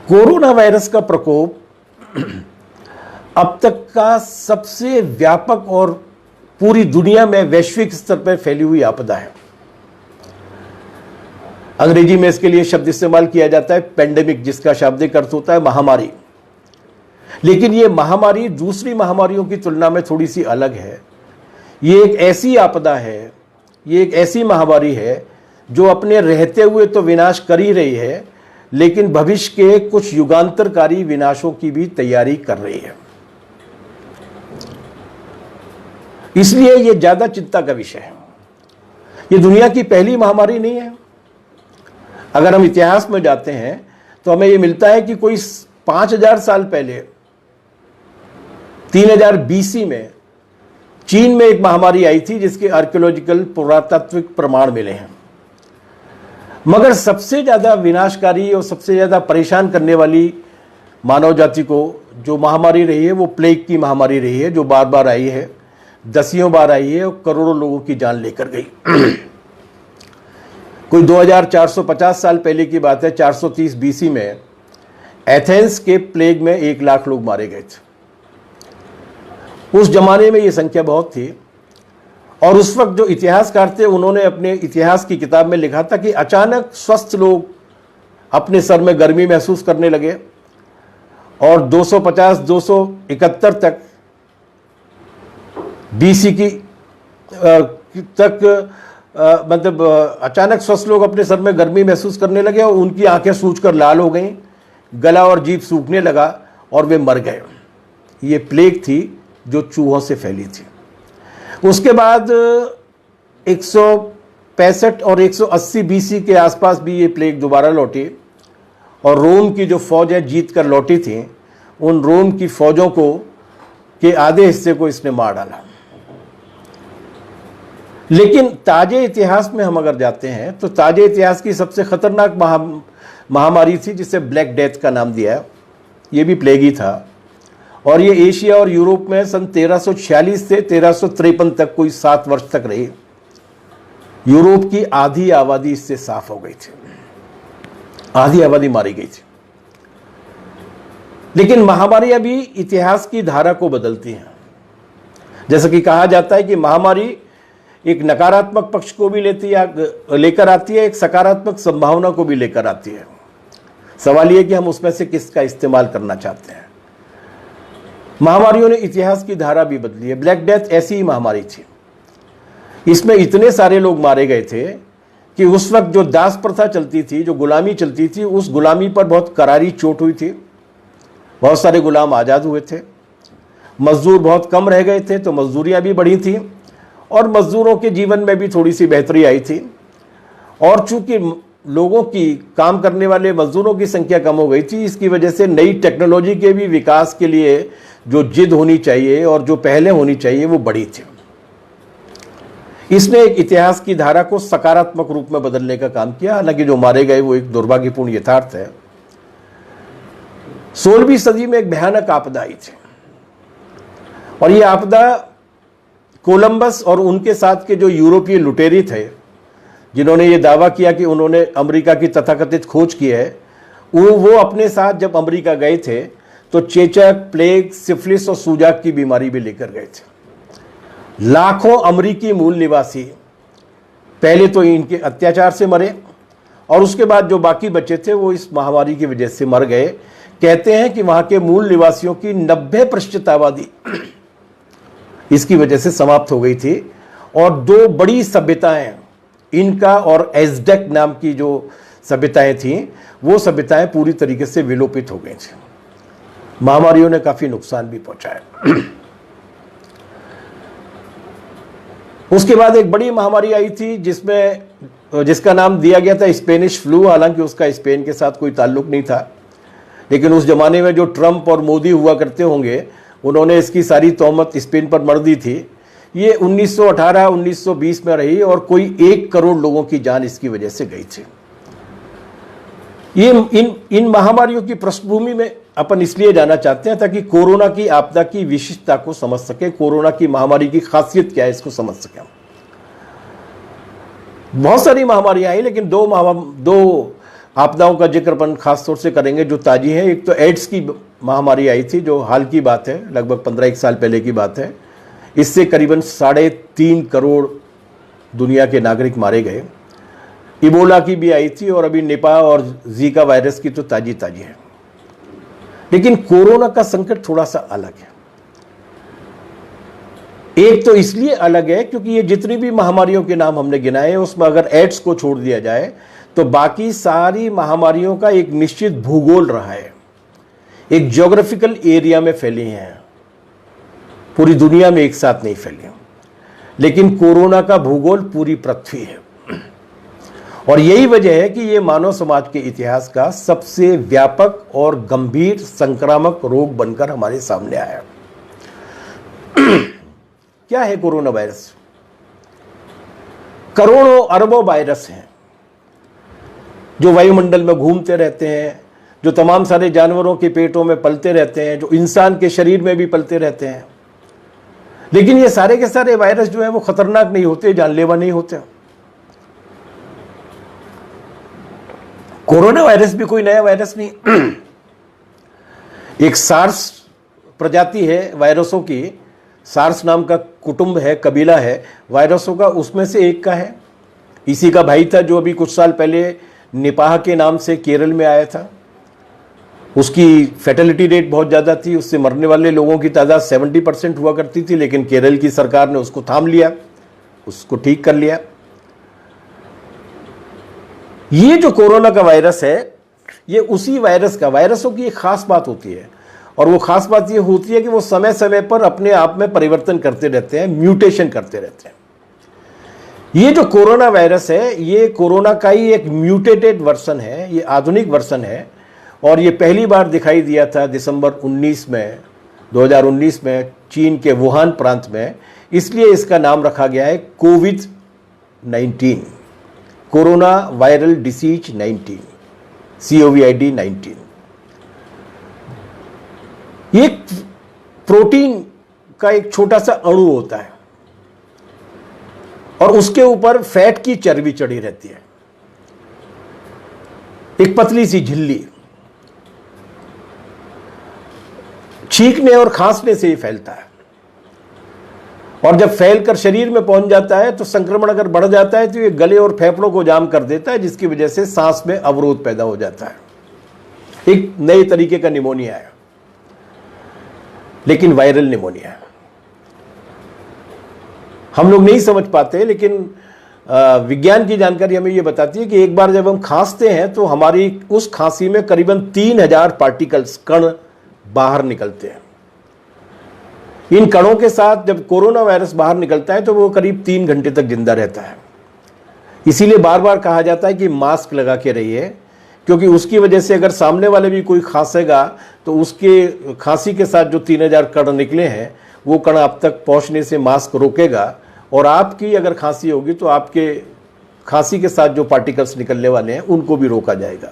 Corona virus का प्रकोप अब तक का सबसे व्यापक और पूरी दुनिया में वैश्विक स्तर पर फैली हुई आपदा है। अंग्रेजी में इसके लिए शब्द इस्तेमाल किया जाता है पेंडेमिक, जिसका शाब्दिक अर्थ होता है महामारी। लेकिन यह महामारी दूसरी महामारियों की तुलना में थोड़ी सी अलग है। ये एक ऐसी आपदा है, ये एक ऐसी महामारी है जो अपने रहते हुए तो विनाश कर ही रही है, लेकिन भविष्य के कुछ युगांतरकारी विनाशों की भी तैयारी कर रही है। इसलिए यह ज्यादा चिंता का विषय है। यह दुनिया की पहली महामारी नहीं है। अगर हम इतिहास में जाते हैं तो हमें यह मिलता है कि कोई 5000 साल पहले 3000 BC में चीन में एक महामारी आई थी, जिसके आर्कियोलॉजिकल पुरातात्विक प्रमाण मिले हैं। मगर सबसे ज्यादा विनाशकारी और सबसे ज्यादा परेशान करने वाली मानव जाति को जो महामारी रही है वो प्लेग की महामारी रही है, जो बार बार आई है, दसियों बार आई है और करोड़ों लोगों की जान लेकर गई। कोई 2450 साल पहले की बात है, 430 BC में एथेंस के प्लेग में 1 लाख लोग मारे गए थे। उस जमाने में ये संख्या बहुत थी और उस वक्त जो इतिहासकार थे उन्होंने अपने इतिहास की किताब में लिखा था कि अचानक स्वस्थ लोग अपने सर में गर्मी महसूस करने लगे और 250-271 तक BC की मतलब अचानक स्वस्थ लोग अपने सर में गर्मी महसूस करने लगे और उनकी आंखें सूजकर लाल हो गईं, गला और जीभ सूखने लगा और वे मर गए। ये प्लेग थी जो चूहों से फैली थी। उसके बाद 165 और 180 BC के आसपास भी ये प्लेग दोबारा लौटी और रोम की जो फौज है जीत कर लौटी थी, उन रोम की फौजों को के आधे हिस्से को इसने मार डाला। लेकिन ताजे इतिहास में हम अगर जाते हैं तो ताजे इतिहास की सबसे खतरनाक महामारी थी जिसे ब्लैक डेथ का नाम दिया है। ये भी प्लेग ही था और ये एशिया और यूरोप में सन 1346 से 1353 तक कोई 7 वर्ष तक रही। यूरोप की आधी आबादी इससे साफ हो गई थी, आधी आबादी मारी गई थी। लेकिन महामारियां भी इतिहास की धारा को बदलती हैं। जैसा कि कहा जाता है कि महामारी एक नकारात्मक पक्ष को भी लेकर आती है, एक सकारात्मक संभावना को भी लेकर आती है। सवाल यह कि हम उसमें से किसका इस्तेमाल करना चाहते हैं। महामारियों ने इतिहास की धारा भी बदली है। ब्लैक डेथ ऐसी ही महामारी थी। इसमें इतने सारे लोग मारे गए थे कि उस वक्त जो दास प्रथा चलती थी, जो गुलामी चलती थी, उस गुलामी पर बहुत करारी चोट हुई थी। बहुत सारे गुलाम आज़ाद हुए थे, मजदूर बहुत कम रह गए थे तो मजदूरियां भी बढ़ी थी और मजदूरों के जीवन में भी थोड़ी सी बेहतरी आई थी। और चूंकि लोगों की, काम करने वाले मजदूरों की संख्या कम हो गई थी, इसकी वजह से नई टेक्नोलॉजी के भी विकास के लिए जो जिद होनी चाहिए और जो पहले होनी चाहिए वो बड़ी थी। इसने एक इतिहास की धारा को सकारात्मक रूप में बदलने का काम किया। हालांकि जो मारे गए वो एक दुर्भाग्यपूर्ण यथार्थ है। 16वीं सदी में एक भयानक आपदा आई थी और ये आपदा कोलंबस और उनके साथ के जो यूरोपीय लुटेरी थे, जिन्होंने ये दावा किया कि उन्होंने अमेरिका की तथाकथित खोज की है, वो अपने साथ जब अमेरिका गए थे तो चेचक, प्लेग, सिफिलिस और सूजाक की बीमारी भी लेकर गए थे। लाखों अमेरिकी मूल निवासी पहले तो इनके अत्याचार से मरे और उसके बाद जो बाकी बचे थे वो इस महामारी की वजह से मर गए। कहते हैं कि वहां के मूल निवासियों की 90% आबादी इसकी वजह से समाप्त हो गई थी और 2 बड़ी सभ्यताएं, इनका और एज़्टेक नाम की जो सभ्यताएं थीं, वो सभ्यताएं पूरी तरीके से विलोपित हो गई थी। महामारियों ने काफी नुकसान भी पहुंचाया। उसके बाद एक बड़ी महामारी आई थी जिसका नाम दिया गया था स्पेनिश फ्लू। हालांकि उसका स्पेन के साथ कोई ताल्लुक नहीं था, लेकिन उस जमाने में जो ट्रंप और मोदी हुआ करते होंगे, उन्होंने इसकी सारी तोहमत स्पेन पर मढ़ दी थी। ये 1918-1920 में रही और कोई 1 करोड़ लोगों की जान इसकी वजह से गई थी। ये इन महामारियों की पृष्ठभूमि में अपन इसलिए जाना चाहते हैं ताकि कोरोना की आपदा की विशिष्टता को समझ सके, कोरोना की महामारी की खासियत क्या है इसको समझ सके। बहुत सारी महामारियां आई, लेकिन दो आपदाओं का जिक्र अपन खास तौर से करेंगे जो ताजी है। एक तो एड्स की महामारी आई थी जो हाल की बात है, लगभग 15-1 साल पहले की बात है। इससे करीबन 3.5 करोड़ दुनिया के नागरिक मारे गए। इबोला की भी आई थी और अभी निपाह और जीका वायरस की तो ताजी है। लेकिन कोरोना का संकट थोड़ा सा अलग है। एक तो इसलिए अलग है क्योंकि ये जितनी भी महामारियों के नाम हमने गिनाए हैं उसमें अगर एड्स को छोड़ दिया जाए तो बाकी सारी महामारियों का एक निश्चित भूगोल रहा है, एक ज्योग्राफिकल एरिया में फैली हैं, पूरी दुनिया में एक साथ नहीं फैली। लेकिन कोरोना का भूगोल पूरी पृथ्वी है और यही वजह है कि ये मानव समाज के इतिहास का सबसे व्यापक और गंभीर संक्रामक रोग बनकर हमारे सामने आया। क्या है कोरोना वायरस? करोड़ों अरबों वायरस हैं जो वायुमंडल में घूमते रहते हैं, जो तमाम सारे जानवरों के पेटों में पलते रहते हैं, जो इंसान के शरीर में भी पलते रहते हैं। लेकिन ये सारे के सारे वायरस जो हैं वो खतरनाक नहीं होते, जानलेवा नहीं होते। कोरोना वायरस भी कोई नया वायरस नहीं। एक सार्स प्रजाति है वायरसों की, सार्स नाम का कुटुंब है, कबीला है वायरसों का, उसमें से एक का है। इसी का भाई था जो अभी कुछ साल पहले निपाह के नाम से केरल में आया था। उसकी फैटेलिटी रेट बहुत ज़्यादा थी, उससे मरने वाले लोगों की तादाद 70% हुआ करती थी। लेकिन केरल की सरकार ने उसको थाम लिया, उसको ठीक कर लिया। ये जो कोरोना का वायरस है ये उसी वायरस का, वायरसों की एक खास बात होती है और वो खास बात ये होती है कि वो समय समय पर अपने आप में परिवर्तन करते रहते हैं, म्यूटेशन करते रहते हैं। ये जो कोरोना वायरस है ये कोरोना का ही एक म्यूटेटेड वर्जन है, ये आधुनिक वर्जन है और ये पहली बार दिखाई दिया था दिसंबर 2019 में चीन के वुहान प्रांत में। इसलिए इसका नाम रखा गया है कोविड-19, कोरोना वायरल डिसीज 19, COVID-19। ये प्रोटीन का एक छोटा सा अणु होता है और उसके ऊपर फैट की चर्बी चढ़ी रहती है, एक पतली सी झिल्ली। छींकने और खांसने से ही फैलता है और जब फैलकर शरीर में पहुंच जाता है तो संक्रमण अगर बढ़ जाता है तो ये गले और फेफड़ों को जाम कर देता है, जिसकी वजह से सांस में अवरोध पैदा हो जाता है। एक नए तरीके का निमोनिया है, लेकिन वायरल निमोनिया है। हम लोग नहीं समझ पाते, लेकिन विज्ञान की जानकारी हमें यह बताती है कि एक बार जब हम खांसते हैं तो हमारी उस खांसी में करीबन 3000 पार्टिकल्स, कण बाहर निकलते हैं। इन कणों के साथ जब कोरोना वायरस बाहर निकलता है तो वो करीब 3 घंटे तक जिंदा रहता है। इसीलिए बार बार कहा जाता है कि मास्क लगा के रहिए, क्योंकि उसकी वजह से अगर सामने वाले भी कोई खांसेगा तो उसके खांसी के साथ जो 3000 कण निकले हैं वो कण आप तक पहुंचने से मास्क रोकेगा और आपकी अगर खांसी होगी तो आपके खांसी के साथ जो पार्टिकल्स निकलने वाले हैं उनको भी रोका जाएगा।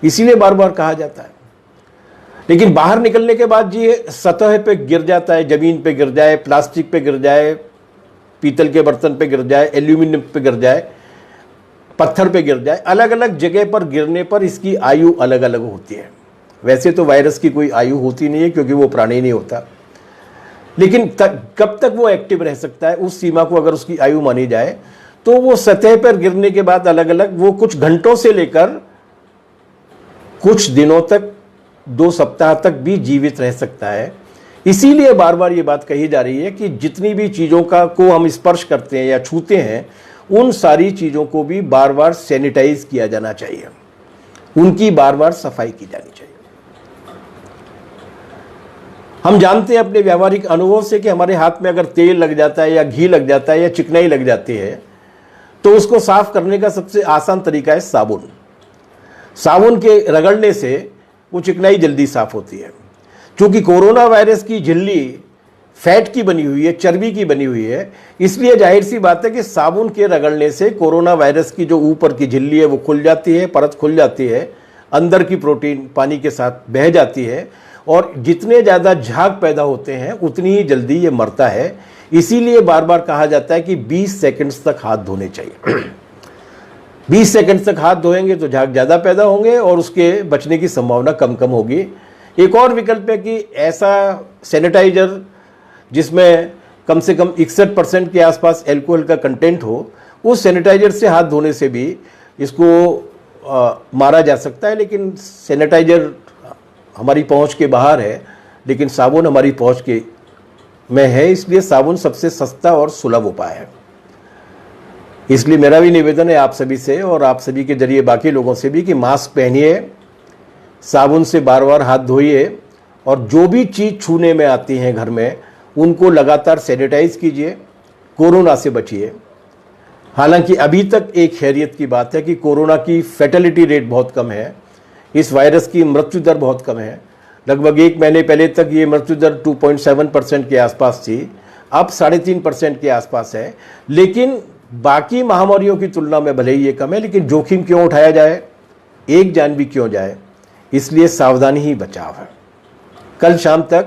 इसीलिए बार बार कहा जाता है। लेकिन बाहर निकलने के बाद ये सतह पे गिर जाता है, जमीन पे गिर जाए, प्लास्टिक पे गिर जाए, पीतल के बर्तन पे गिर जाए, एल्यूमिनियम पे गिर जाए, पत्थर पे गिर जाए, अलग अलग जगह पर गिरने पर इसकी आयु अलग अलग होती है। वैसे तो वायरस की कोई आयु होती नहीं है क्योंकि वो प्राणी नहीं होता, लेकिन कब तक वो एक्टिव रह सकता है उस सीमा को अगर उसकी आयु मानी जाए तो वो सतह पर गिरने के बाद अलग अलग वो कुछ घंटों से लेकर कुछ दिनों तक, 2 सप्ताह तक भी जीवित रह सकता है। इसीलिए बार बार ये बात कही जा रही है कि जितनी भी चीज़ों का को हम स्पर्श करते हैं या छूते हैं उन सारी चीज़ों को भी बार बार सैनिटाइज किया जाना चाहिए, उनकी बार बार सफाई की जानी चाहिए। हम जानते हैं अपने व्यावहारिक अनुभव से कि हमारे हाथ में अगर तेल लग जाता है या घी लग जाता है या चिकनाई लग जाती है तो उसको साफ करने का सबसे आसान तरीका है साबुन। साबुन के रगड़ने से वो चिकनाई जल्दी साफ होती है। क्योंकि कोरोना वायरस की झिल्ली फैट की बनी हुई है, चर्बी की बनी हुई है, इसलिए जाहिर सी बात है कि साबुन के रगड़ने से कोरोना वायरस की जो ऊपर की झिल्ली है वो खुल जाती है, परत खुल जाती है, अंदर की प्रोटीन पानी के साथ बह जाती है और जितने ज़्यादा झाग पैदा होते हैं उतनी ही जल्दी ये मरता है। इसीलिए बार बार कहा जाता है कि 20 सेकंड्स तक हाथ धोने चाहिए। 20 सेकंड तक हाथ धोएंगे तो झाग ज़्यादा पैदा होंगे और उसके बचने की संभावना कम कम होगी। एक और विकल्प है कि ऐसा सैनिटाइजर जिसमें कम से कम 61% के आसपास एल्कोहल का कंटेंट हो, उस सैनिटाइजर से हाथ धोने से भी इसको मारा जा सकता है। लेकिन सैनिटाइजर हमारी पहुंच के बाहर है, लेकिन साबुन हमारी पहुंच के में है, इसलिए साबुन सबसे सस्ता और सुलभ उपाय है। इसलिए मेरा भी निवेदन है आप सभी से और आप सभी के जरिए बाकी लोगों से भी कि मास्क पहनिए, साबुन से बार बार हाथ धोइए और जो भी चीज़ छूने में आती हैं घर में उनको लगातार सैनिटाइज कीजिए, कोरोना से बचिए। हालांकि अभी तक एक खैरियत की बात है कि कोरोना की फैटेलिटी रेट बहुत कम है, इस वायरस की मृत्यु दर बहुत कम है। लगभग 1 महीने पहले तक ये मृत्यु दर 2.7% के आसपास थी, अब 3.5% के आसपास है। लेकिन बाकी महामारियों की तुलना में भले ही ये कम है, लेकिन जोखिम क्यों उठाया जाए, एक जान भी क्यों जाए, इसलिए सावधानी ही बचाव है। कल शाम तक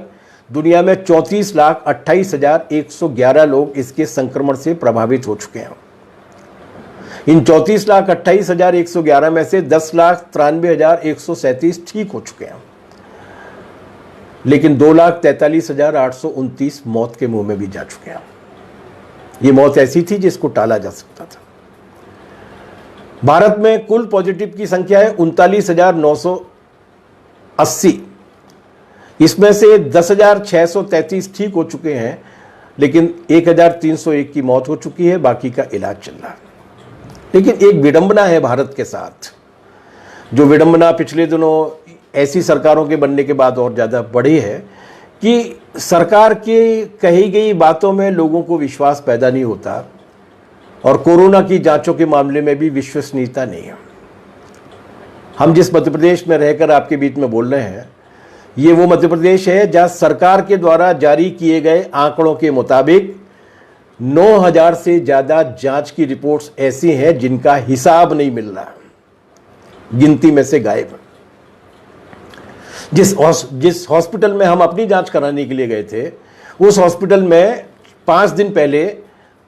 दुनिया में 34,28,111 लोग इसके संक्रमण से प्रभावित हो चुके हैं। इन 34,28,111 में से 10,93,137 ठीक हो चुके हैं, लेकिन 2,43,829 मौत के मुंह में भी जा चुके हैं। ये मौत ऐसी थी जिसको टाला जा सकता था। भारत में कुल पॉजिटिव की संख्या है 39,980। इसमें से 10,633 ठीक हो चुके हैं, लेकिन 1,301 की मौत हो चुकी है, बाकी का इलाज चल रहा है। लेकिन एक विडंबना है भारत के साथ, जो विडंबना पिछले दिनों ऐसी सरकारों के बनने के बाद और ज़्यादा बढ़ी है कि सरकार की कही गई बातों में लोगों को विश्वास पैदा नहीं होता और कोरोना की जांचों के मामले में भी विश्वसनीयता नहीं है। हम जिस मध्य प्रदेश में रहकर आपके बीच में बोल रहे हैं, ये वो मध्य प्रदेश है जहां सरकार के द्वारा जारी किए गए आंकड़ों के मुताबिक 9,000 से ज़्यादा जांच की रिपोर्ट्स ऐसी हैं जिनका हिसाब नहीं मिल रहा, गिनती में से गायब। जिस हॉस्पिटल में हम अपनी जांच कराने के लिए गए थे, उस हॉस्पिटल में 5 दिन पहले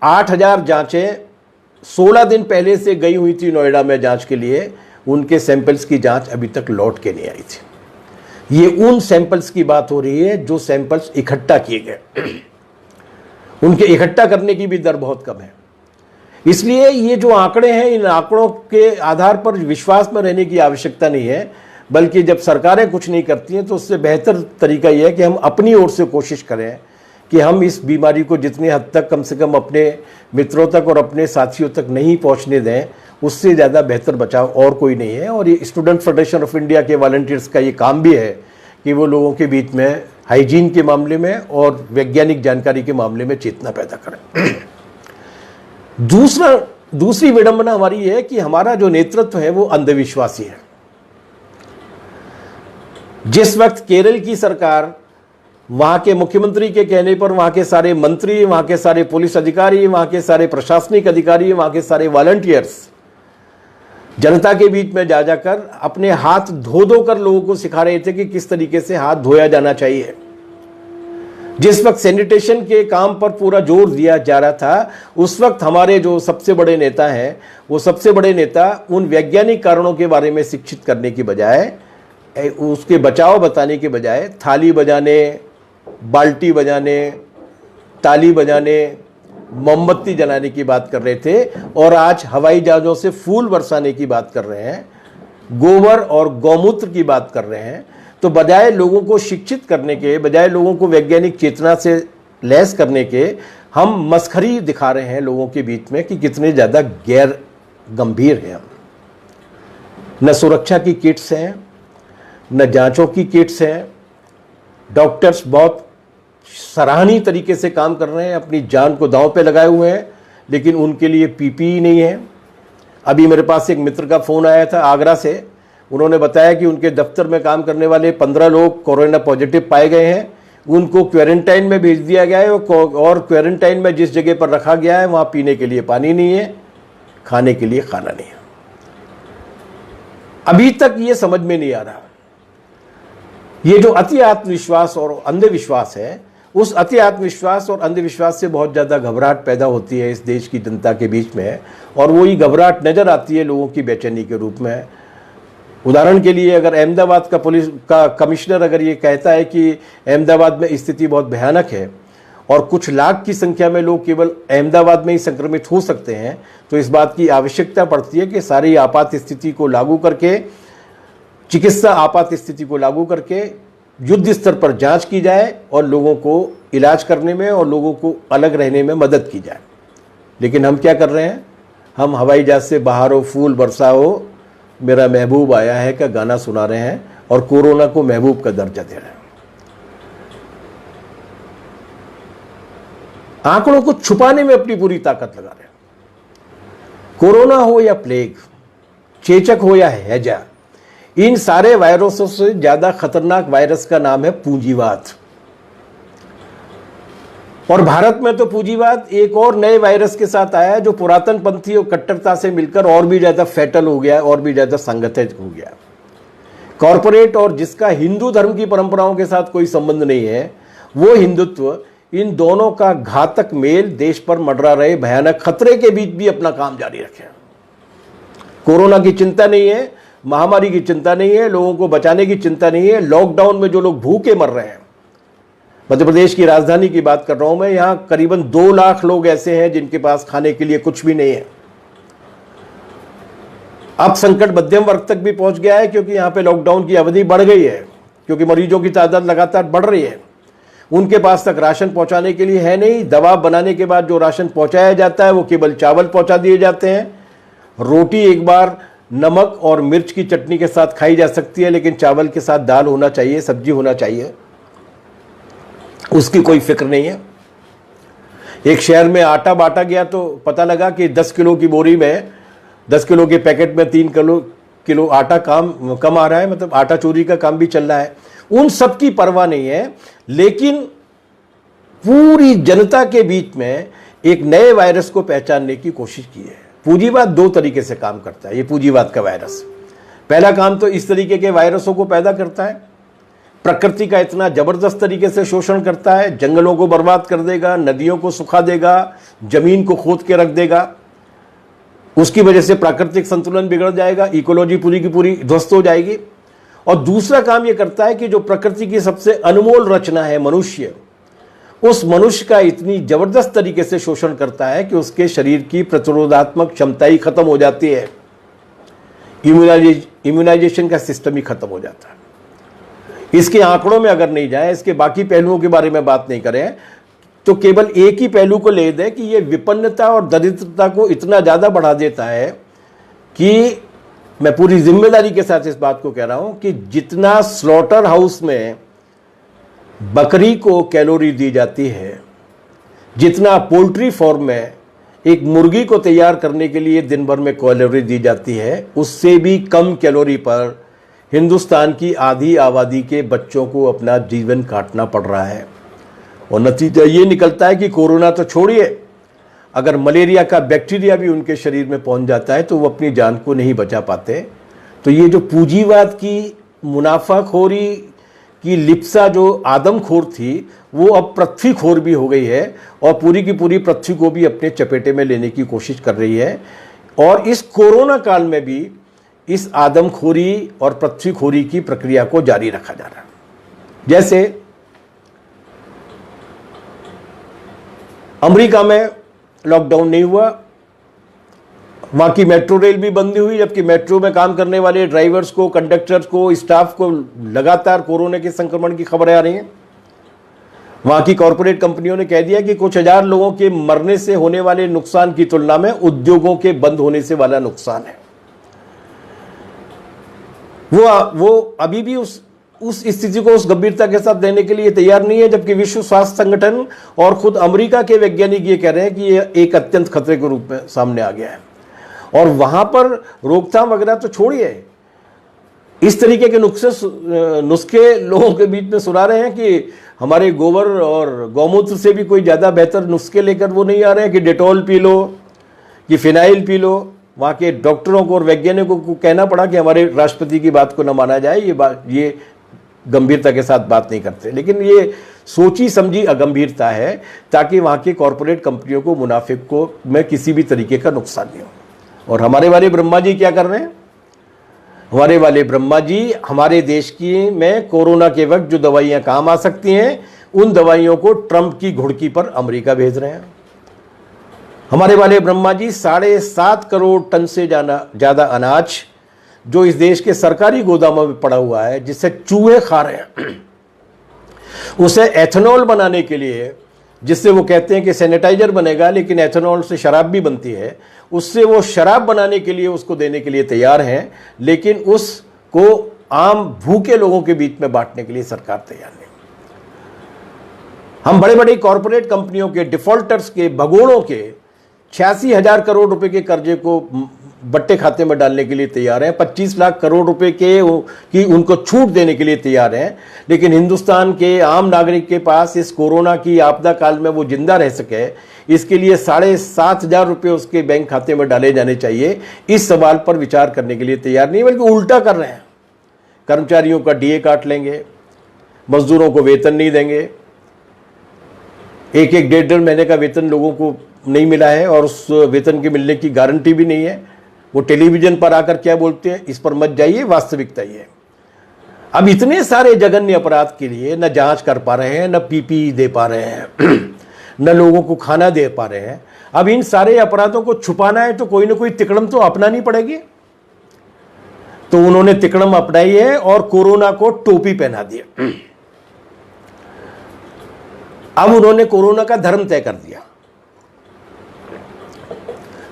8,000 जांचें 16 दिन पहले से गई हुई थी नोएडा में जांच के लिए, उनके सैंपल्स की जांच अभी तक लौट के नहीं आई थी। ये उन सैंपल्स की बात हो रही है जो सैंपल्स इकट्ठा किए गए, उनके इकट्ठा करने की भी दर बहुत कम है। इसलिए ये जो आंकड़े हैं, इन आंकड़ों के आधार पर विश्वास में रहने की आवश्यकता नहीं है, बल्कि जब सरकारें कुछ नहीं करती हैं तो उससे बेहतर तरीका यह है कि हम अपनी ओर से कोशिश करें कि हम इस बीमारी को जितनी हद तक कम से कम अपने मित्रों तक और अपने साथियों तक नहीं पहुंचने दें, उससे ज़्यादा बेहतर बचाव और कोई नहीं है। और ये स्टूडेंट फेडरेशन ऑफ इंडिया के वॉलंटियर्स का ये काम भी है कि वो लोगों के बीच में हाइजीन के मामले में और वैज्ञानिक जानकारी के मामले में चेतना पैदा करें। दूसरी विडंबना हमारी है कि हमारा जो नेतृत्व है वो अंधविश्वासी है। जिस वक्त केरल की सरकार, वहां के मुख्यमंत्री के कहने पर वहां के सारे मंत्री, वहां के सारे पुलिस अधिकारी, वहां के सारे प्रशासनिक अधिकारी, वहां के सारे वॉलंटियर्स जनता के बीच में जा जाकर अपने हाथ धो धो कर लोगों को सिखा रहे थे कि किस तरीके से हाथ धोया जाना चाहिए, जिस वक्त सैनिटेशन के काम पर पूरा जोर दिया जा रहा था, उस वक्त हमारे जो सबसे बड़े नेता हैं, वो सबसे बड़े नेता उन वैज्ञानिक कारणों के बारे में शिक्षित करने की बजाय, उसके बचाव बताने के बजाय थाली बजाने, बाल्टी बजाने, ताली बजाने, मोमबत्ती जलाने की बात कर रहे थे और आज हवाई जहाज़ों से फूल बरसाने की बात कर रहे हैं, गोबर और गौमूत्र की बात कर रहे हैं। तो बजाय लोगों को शिक्षित करने के, बजाय लोगों को वैज्ञानिक चेतना से लैस करने के, हम मस्खरी दिखा रहे हैं लोगों के बीच में कि कितने ज़्यादा गैर गंभीर हैं हम। न सुरक्षा की किट्स हैं, न जांचों की किट्स हैं। डॉक्टर्स बहुत सराहनीय तरीके से काम कर रहे हैं, अपनी जान को दांव पे लगाए हुए हैं, लेकिन उनके लिए पीपीई नहीं है। अभी मेरे पास एक मित्र का फ़ोन आया था आगरा से, उन्होंने बताया कि उनके दफ्तर में काम करने वाले 15 लोग कोरोना पॉजिटिव पाए गए हैं, उनको क्वारंटाइन में भेज दिया गया है और क्वारंटाइन में जिस जगह पर रखा गया है वहाँ पीने के लिए पानी नहीं है, खाने के लिए खाना नहीं है। अभी तक ये समझ में नहीं आ रहा, ये जो अति आत्मविश्वास और अंधविश्वास है उस अति आत्मविश्वास और अंधविश्वास से बहुत ज़्यादा घबराहट पैदा होती है इस देश की जनता के बीच में, और वही घबराहट नज़र आती है लोगों की बेचैनी के रूप में। उदाहरण के लिए, अगर अहमदाबाद का पुलिस का कमिश्नर अगर ये कहता है कि अहमदाबाद में स्थिति बहुत भयानक है और कुछ लाख की संख्या में लोग केवल अहमदाबाद में ही संक्रमित हो सकते हैं, तो इस बात की आवश्यकता पड़ती है कि सारी आपात स्थिति को लागू करके, चिकित्सा आपात स्थिति को लागू करके युद्ध स्तर पर जांच की जाए और लोगों को इलाज करने में और लोगों को अलग रहने में मदद की जाए। लेकिन हम क्या कर रहे हैं? हम हवाई जहाज से बाहर हो, फूल बरसाओ, मेरा महबूब आया है का गाना सुना रहे हैं और कोरोना को महबूब का दर्जा दे रहे हैं। आंकड़ों को छुपाने में अपनी पूरी ताकत लगा रहे हैं। कोरोना हो या प्लेग, चेचक हो या हैजा, इन सारे वायरसों से ज्यादा खतरनाक वायरस का नाम है पूंजीवाद। और भारत में तो पूंजीवाद एक और नए वायरस के साथ आया है जो पुरातन पंथी और कट्टरता से मिलकर और भी ज्यादा फैटल हो गया, और भी ज्यादा संगठित हो गया। कॉरपोरेट और जिसका हिंदू धर्म की परंपराओं के साथ कोई संबंध नहीं है, वो हिंदुत्व, इन दोनों का घातक मेल देश पर मंडरा रहे भयानक खतरे के बीच भी अपना काम जारी रखे। कोरोना की चिंता नहीं है, महामारी की चिंता नहीं है, लोगों को बचाने की चिंता नहीं है। लॉकडाउन में जो लोग भूखे मर रहे हैं, मध्य प्रदेश की राजधानी की बात कर रहा हूं मैं, यहां करीबन 2 लाख लोग ऐसे हैं जिनके पास खाने के लिए कुछ भी नहीं है। अब संकट मध्यम वर्ग तक भी पहुंच गया है, क्योंकि यहां पे लॉकडाउन की अवधि बढ़ गई है, क्योंकि मरीजों की तादाद लगातार बढ़ रही है। उनके पास तक राशन पहुंचाने के लिए है नहीं। दवा बनाने के बाद जो राशन पहुंचाया जाता है वो केवल चावल पहुंचा दिए जाते हैं। रोटी एक बार नमक और मिर्च की चटनी के साथ खाई जा सकती है, लेकिन चावल के साथ दाल होना चाहिए, सब्जी होना चाहिए, उसकी कोई फिक्र नहीं है। एक शहर में आटा बांटा गया तो पता लगा कि 10 किलो की बोरी में, 10 किलो के पैकेट में 3 किलो आटा कम आ रहा है, मतलब आटा चोरी का काम भी चल रहा है। उन सब की परवाह नहीं है, लेकिन पूरी जनता के बीच में एक नए वायरस को पहचानने की कोशिश की है। पूंजीवाद 2 तरीके से काम करता है। ये पूंजीवाद का वायरस, पहला काम तो इस तरीके के वायरसों को पैदा करता है, प्रकृति का इतना जबरदस्त तरीके से शोषण करता है, जंगलों को बर्बाद कर देगा, नदियों को सुखा देगा, जमीन को खोद के रख देगा। उसकी वजह से प्राकृतिक संतुलन बिगड़ जाएगा, इकोलॉजी पूरी की पूरी ध्वस्त हो जाएगी। और दूसरा काम यह करता है कि जो प्रकृति की सबसे अनमोल रचना है मनुष्य, उस मनुष्य का इतनी जबरदस्त तरीके से शोषण करता है कि उसके शरीर की प्रतिरोधात्मक क्षमता ही खत्म हो जाती है, इम्यूनाइजेशन का सिस्टम ही खत्म हो जाता है। इसके आंकड़ों में अगर नहीं जाए, इसके बाकी पहलुओं के बारे में बात नहीं करें, तो केवल एक ही पहलू को ले दें कि यह विपन्नता और दरिद्रता को इतना ज्यादा बढ़ा देता है कि मैं पूरी जिम्मेदारी के साथ इस बात को कह रहा हूं कि जितना स्लॉटर हाउस में बकरी को कैलोरी दी जाती है, जितना पोल्ट्री फार्म में एक मुर्गी को तैयार करने के लिए दिन भर में कैलोरी दी जाती है, उससे भी कम कैलोरी पर हिंदुस्तान की आधी आबादी के बच्चों को अपना जीवन काटना पड़ रहा है। और नतीजा ये निकलता है कि कोरोना तो छोड़िए, अगर मलेरिया का बैक्टीरिया भी उनके शरीर में पहुंच जाता है तो वो अपनी जान को नहीं बचा पाते। तो ये जो पूंजीवाद की मुनाफाखोरी की लिप्सा जो आदमखोर थी, वो अब पृथ्वीखोर भी हो गई है और पूरी की पूरी पृथ्वी को भी अपने चपेटे में लेने की कोशिश कर रही है। और इस कोरोना काल में भी इस आदमखोरी और पृथ्वीखोरी की प्रक्रिया को जारी रखा जा रहा है। जैसे अमेरिका में लॉकडाउन नहीं हुआ, वहां की मेट्रो रेल भी बंद हुई, जबकि मेट्रो में काम करने वाले ड्राइवर्स को, कंडक्टर्स को, स्टाफ को लगातार कोरोना के संक्रमण की खबरें आ रही हैं। वहां की कॉरपोरेट कंपनियों ने कह दिया कि कुछ हजार लोगों के मरने से होने वाले नुकसान की तुलना में उद्योगों के बंद होने से वाला नुकसान है। वो अभी भी उस स्थिति को उस गंभीरता के साथ देने के लिए तैयार नहीं है, जबकि विश्व स्वास्थ्य संगठन और खुद अमेरिका के वैज्ञानिक ये कह रहे हैं कि यह एक अत्यंत खतरे के रूप में सामने आ गया है। और वहां पर रोकथाम वगैरह तो छोड़िए, इस तरीके के नुस्खे लोगों के बीच में सुना रहे हैं कि हमारे गोबर और गौमूत्र से भी कोई ज्यादा बेहतर नुस्खे लेकर वो नहीं आ रहे हैं कि डेटॉल पी लो, कि फिनाइल पी लो। वहाँ के डॉक्टरों को और वैज्ञानिकों को कहना पड़ा कि हमारे राष्ट्रपति की बात को न माना जाए, ये गंभीरता के साथ बात नहीं करते। लेकिन ये सोची समझी अगंभीरता है ताकि वहाँ की कॉरपोरेट कंपनियों को मुनाफे को में किसी भी तरीके का नुकसान नहीं हो। और हमारे वाले ब्रह्मा जी क्या कर रहे हैं? हमारे वाले ब्रह्मा जी हमारे देश की में कोरोना के वक्त जो दवाइयाँ काम आ सकती हैं उन दवाइयों को ट्रंप की घुड़की पर अमेरिका भेज रहे हैं। हमारे वाले ब्रह्मा जी 7.5 करोड़ टन से ज़्यादा अनाज जो इस देश के सरकारी गोदामों में पड़ा हुआ है, जिससे चूहे खा रहे हैं, उसे एथेनॉल बनाने के लिए, जिससे वो कहते हैं कि सैनिटाइजर बनेगा लेकिन एथेनॉल से शराब भी बनती है, उससे वो शराब बनाने के लिए उसको देने के लिए तैयार हैं, लेकिन उसको आम भूखे लोगों के बीच में बांटने के लिए सरकार तैयार नहीं। हम बड़े बड़े कॉरपोरेट कंपनियों के डिफॉल्टर्स के भगोड़ों के 86,000 करोड़ रुपए के कर्जे को बट्टे खाते में डालने के लिए तैयार हैं, 25 लाख करोड़ रुपए की उनको छूट देने के लिए तैयार हैं, लेकिन हिंदुस्तान के आम नागरिक के पास इस कोरोना की आपदा काल में वो जिंदा रह सके, इसके लिए 7,500 रुपये उसके बैंक खाते में डाले जाने चाहिए। इस सवाल पर विचार करने के लिए तैयार नहीं, बल्कि उल्टा कर रहे हैं। कर्मचारियों का डीए काट लेंगे, मजदूरों को वेतन नहीं देंगे, एक 1.5 महीने का वेतन लोगों को नहीं मिला है और उस वेतन के मिलने की गारंटी भी नहीं है। वो टेलीविजन पर आकर क्या बोलते हैं, इस पर मत जाइए, वास्तविकता ये है। अब इतने सारे जघन्य अपराध के लिए न जांच कर पा रहे हैं, न पीपीई दे पा रहे हैं, न लोगों को खाना दे पा रहे हैं। अब इन सारे अपराधों को छुपाना है तो कोई ना कोई तिकड़म तो अपनानी पड़ेगी। तो उन्होंने तिकड़म अपनाई है और कोरोना को टोपी पहना दिया। अब उन्होंने कोरोना का धर्म तय कर दिया।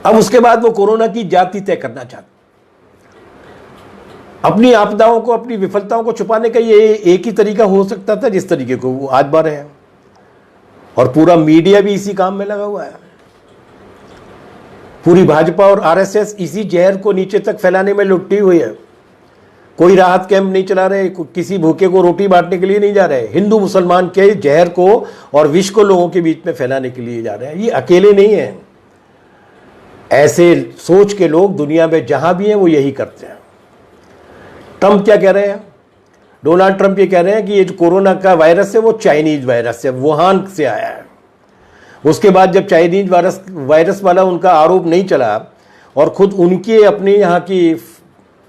अब उसके बाद वो कोरोना की जाति तय करना चाहते। अपनी आपदाओं को, अपनी विफलताओं को छुपाने का ये एक ही तरीका हो सकता था जिस तरीके को वो आज बार रहे हैं, और पूरा मीडिया भी इसी काम में लगा हुआ है। पूरी भाजपा और आरएसएस इसी जहर को नीचे तक फैलाने में लुटी हुई है। कोई राहत कैंप नहीं चला रहे, किसी भूखे को रोटी बांटने के लिए नहीं जा रहे, हिंदू मुसलमान के जहर को और विष को लोगों के बीच में फैलाने के लिए जा रहे हैं। ये अकेले नहीं है, ऐसे सोच के लोग दुनिया में जहां भी हैं वो यही करते हैं। ट्रंप क्या कह रहे हैं? डोनाल्ड ट्रंप ये कह रहे हैं कि ये जो कोरोना का वायरस है वो चाइनीज वायरस है, वुहान से आया है। उसके बाद जब चाइनीज वायरस वाला उनका आरोप नहीं चला और खुद उनके अपने यहाँ की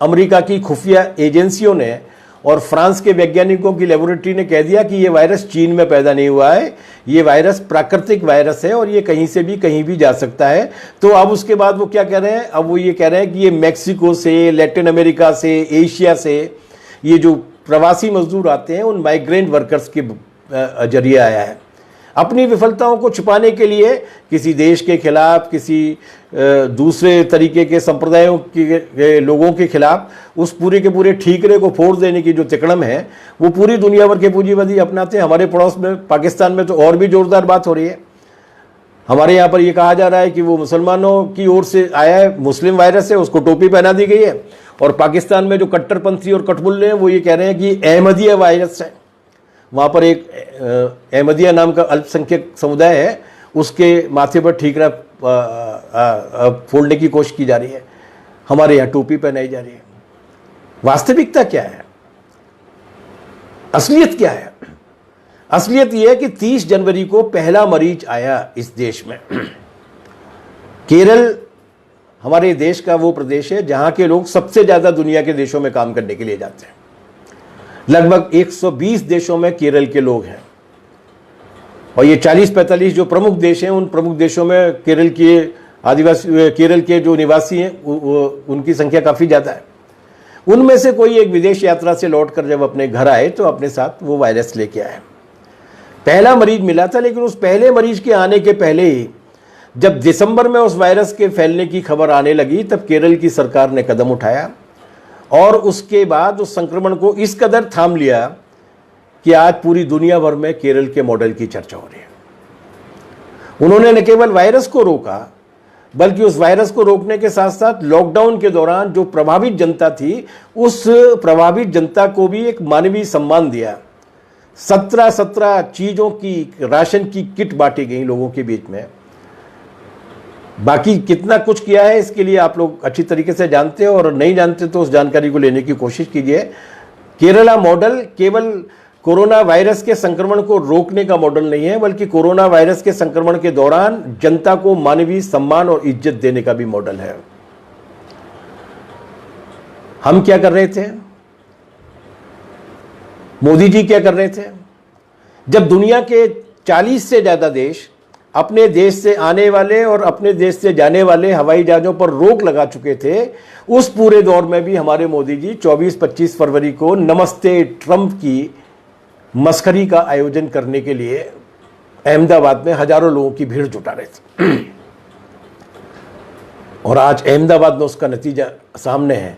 अमेरिका की खुफिया एजेंसियों ने और फ्रांस के वैज्ञानिकों की लेबोरेटरी ने कह दिया कि ये वायरस चीन में पैदा नहीं हुआ है, ये वायरस प्राकृतिक वायरस है और ये कहीं से भी कहीं भी जा सकता है। तो अब उसके बाद वो क्या कह रहे हैं? अब वो ये कह रहे हैं कि ये मैक्सिको से, लैटिन अमेरिका से, एशिया से ये जो प्रवासी मजदूर आते हैं उन माइग्रेंट वर्कर्स के जरिए आया है। अपनी विफलताओं को छुपाने के लिए किसी देश के खिलाफ, किसी दूसरे तरीके के संप्रदायों के लोगों के खिलाफ उस पूरे के पूरे ठीकरे को फोड़ देने की जो तिकड़म है वो पूरी दुनिया भर के पूंजीवादी अपनाते हैं। हमारे पड़ोस में पाकिस्तान में तो और भी जोरदार बात हो रही है। हमारे यहाँ पर ये कहा जा रहा है कि वो मुसलमानों की ओर से आया है, मुस्लिम वायरस है, उसको टोपी पहना दी गई है। और पाकिस्तान में जो कट्टरपंथी और कटमुल्ले हैं वो ये कह रहे हैं कि अहमदिया वायरस है। वहाँ पर एक अहमदिया नाम का अल्पसंख्यक समुदाय है, उसके माथे पर ठीकरा फोड़ने की कोशिश की जा रही है। हमारे यहाँ टोपी पहनाई जा रही है। वास्तविकता क्या है? असलियत क्या है? असलियत यह है कि 30 जनवरी को पहला मरीज आया इस देश में। केरल हमारे देश का वो प्रदेश है जहां के लोग सबसे ज्यादा दुनिया के देशों में काम करने के लिए जाते हैं। लगभग 120 देशों में केरल के लोग हैं और ये 40-45 जो प्रमुख देश हैं उन प्रमुख देशों में केरल के आदिवासी, केरल के जो निवासी हैं उनकी संख्या काफ़ी ज़्यादा है। उनमें से कोई एक विदेश यात्रा से लौटकर जब अपने घर आए तो अपने साथ वो वायरस लेके आए। पहला मरीज मिला था, लेकिन उस पहले मरीज के आने के पहले ही जब दिसंबर में उस वायरस के फैलने की खबर आने लगी तब केरल की सरकार ने कदम उठाया और उसके बाद उस संक्रमण को इस कदर थाम लिया कि आज पूरी दुनिया भर में केरल के मॉडल की चर्चा हो रही है। उन्होंने न केवल वायरस को रोका बल्कि उस वायरस को रोकने के साथ साथ लॉकडाउन के दौरान जो प्रभावित जनता थी उस प्रभावित जनता को भी एक मानवीय सम्मान दिया। 17 चीजों की राशन की किट बांटी गई लोगों के बीच में। बाकी कितना कुछ किया है इसके लिए आप लोग अच्छी तरीके से जानते हो और नहीं जानते तो उस जानकारी को लेने की कोशिश कीजिए। केरला मॉडल केवल कोरोना वायरस के संक्रमण को रोकने का मॉडल नहीं है, बल्कि कोरोना वायरस के संक्रमण के दौरान जनता को मानवीय सम्मान और इज्जत देने का भी मॉडल है। हम क्या कर रहे थे, मोदी जी क्या कर रहे थे? जब दुनिया के 40 से ज्यादा देश अपने देश से आने वाले और अपने देश से जाने वाले हवाई जहाजों पर रोक लगा चुके थे, उस पूरे दौर में भी हमारे मोदी जी 24-25 फरवरी को नमस्ते ट्रंप की मस्करी का आयोजन करने के लिए अहमदाबाद में हजारों लोगों की भीड़ जुटा रहे थे। और आज अहमदाबाद में उसका नतीजा सामने है।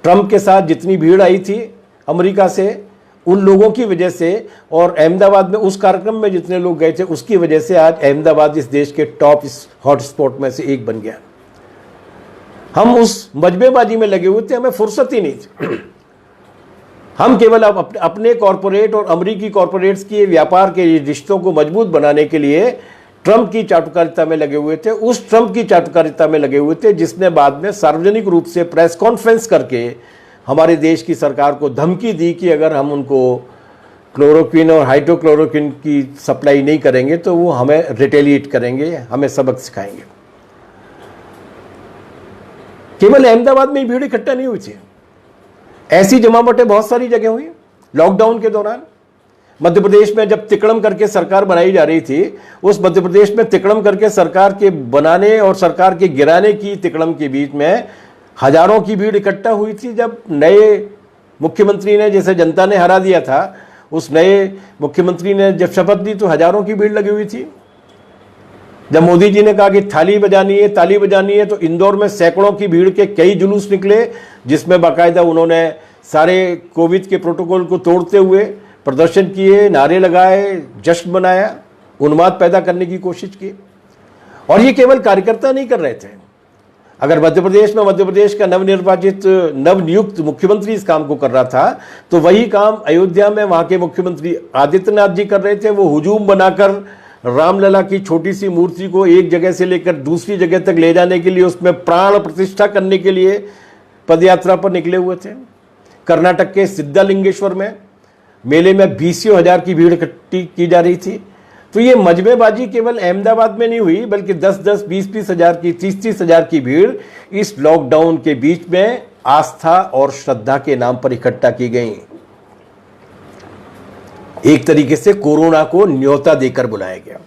ट्रंप के साथ जितनी भीड़ आई थी अमेरिका से, उन लोगों की वजह से, और अहमदाबाद में उस कार्यक्रम में जितने लोग गए थे उसकी वजह से आज अहमदाबाद इस देश के टॉप हॉटस्पॉट में से एक बन गया। हम उस मजबेबाजी में लगे हुए थे, हमें फुर्सत ही नहीं थी। हम केवल अब अपने कॉरपोरेट और अमेरिकी कॉरपोरेट्स के व्यापार के रिश्तों को मजबूत बनाने के लिए ट्रंप की चाटुकारिता में लगे हुए थे। उस ट्रंप की चाटुकारिता में लगे हुए थे जिसने बाद में सार्वजनिक रूप से प्रेस कॉन्फ्रेंस करके हमारे देश की सरकार को धमकी दी कि अगर हम उनको क्लोरोक्विन और हाइड्रोक्लोरोक्विन की सप्लाई नहीं करेंगे तो वो हमें रिटेलिएट करेंगे, हमें सबक सिखाएंगे। केवल अहमदाबाद में ही भीड़ इकट्ठा नहीं हुई थी, ऐसी जमावटें बहुत सारी जगह हुई। लॉकडाउन के दौरान मध्य प्रदेश में जब तिकड़म करके सरकार बनाई जा रही थी, उस मध्य प्रदेश में तिकड़म करके सरकार के बनाने और सरकार के गिराने की तिकड़म के बीच में हजारों की भीड़ इकट्ठा हुई थी। जब नए मुख्यमंत्री ने, जैसे जनता ने हरा दिया था, उस नए मुख्यमंत्री ने जब शपथ ली तो हजारों की भीड़ लगी हुई थी। जब मोदी जी ने कहा कि थाली बजानी है, ताली बजानी है, तो इंदौर में सैकड़ों की भीड़ के कई जुलूस निकले, जिसमें बाकायदा उन्होंने सारे कोविड के प्रोटोकॉल को तोड़ते हुए प्रदर्शन किए, नारे लगाए, जश्न मनाया, उन्माद पैदा करने की कोशिश की। और ये केवल कार्यकर्ता नहीं कर रहे थे। अगर मध्य प्रदेश का नवनिर्वाचित नवनियुक्त मुख्यमंत्री इस काम को कर रहा था, तो वही काम अयोध्या में वहां के मुख्यमंत्री आदित्यनाथ जी कर रहे थे। वो हुजूम बनाकर रामलला की छोटी सी मूर्ति को एक जगह से लेकर दूसरी जगह तक ले जाने के लिए, उसमें प्राण प्रतिष्ठा करने के लिए पदयात्रा पर निकले हुए थे। कर्नाटक के सिद्धलिंगेश्वर में मेले में 20,000 की भीड़ इकट्ठी की जा रही थी। तो ये मजबेबाजी केवल अहमदाबाद में नहीं हुई, बल्कि 10-10, 20-20 हजार की, 30-30 हजार की भीड़ इस लॉकडाउन के बीच में आस्था और श्रद्धा के नाम पर इकट्ठा की गई। एक तरीके से कोरोना को न्योता देकर बुलाया गया।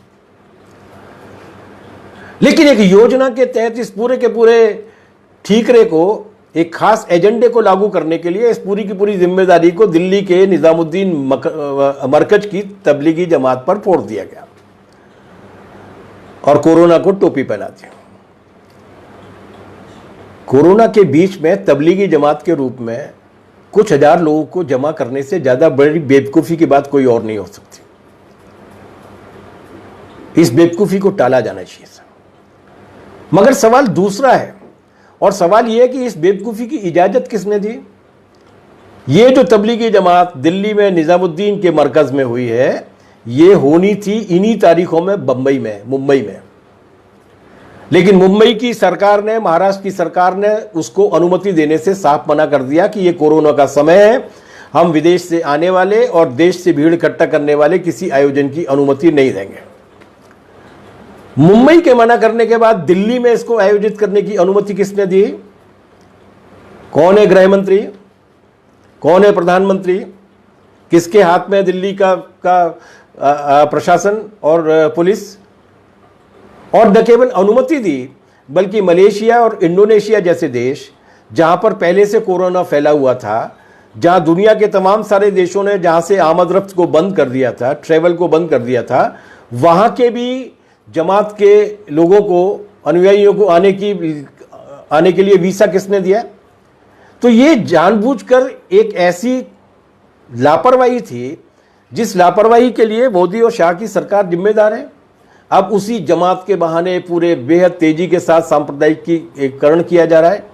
लेकिन एक योजना के तहत इस पूरे के पूरे ठीकरे को, एक खास एजेंडे को लागू करने के लिए इस पूरी की पूरी जिम्मेदारी को दिल्ली के निजामुद्दीन मरकज की तबलीगी जमात पर फोड़ दिया गया और कोरोना को टोपी पहना दिया। कोरोना के बीच में तबलीगी जमात के रूप में कुछ हजार लोगों को जमा करने से ज्यादा बड़ी बेवकूफी की बात कोई और नहीं हो सकती। इस बेवकूफी को टाला जाना चाहिए। मगर सवाल दूसरा है, और सवाल यह है कि इस बेवकूफी की इजाजत किसने दी? ये जो तबलीगी जमात दिल्ली में निजामुद्दीन के मरकज में हुई है, ये होनी थी इन्हीं तारीखों में मुंबई में। लेकिन मुंबई की सरकार ने, महाराष्ट्र की सरकार ने उसको अनुमति देने से साफ मना कर दिया कि ये कोरोना का समय है, हम विदेश से आने वाले और देश से भीड़ इकट्ठा करने वाले किसी आयोजन की अनुमति नहीं देंगे। मुंबई के मना करने के बाद दिल्ली में इसको आयोजित करने की अनुमति किसने दी? कौन है गृह मंत्री? कौन है प्रधानमंत्री? किसके हाथ में दिल्ली का प्रशासन और पुलिस? और न केवल अनुमति दी, बल्कि मलेशिया और इंडोनेशिया जैसे देश, जहां पर पहले से कोरोना फैला हुआ था, जहां दुनिया के तमाम सारे देशों ने जहां से आमद रफ्त को बंद कर दिया था, ट्रेवल को बंद कर दिया था, वहां के भी जमात के लोगों को, अनुयायियों को आने के लिए वीसा किसने दिया? तो ये जानबूझकर एक ऐसी लापरवाही थी जिस लापरवाही के लिए मोदी और शाह की सरकार जिम्मेदार है। अब उसी जमात के बहाने पूरे बेहद तेजी के साथ सांप्रदायिकीकरण किया जा रहा है।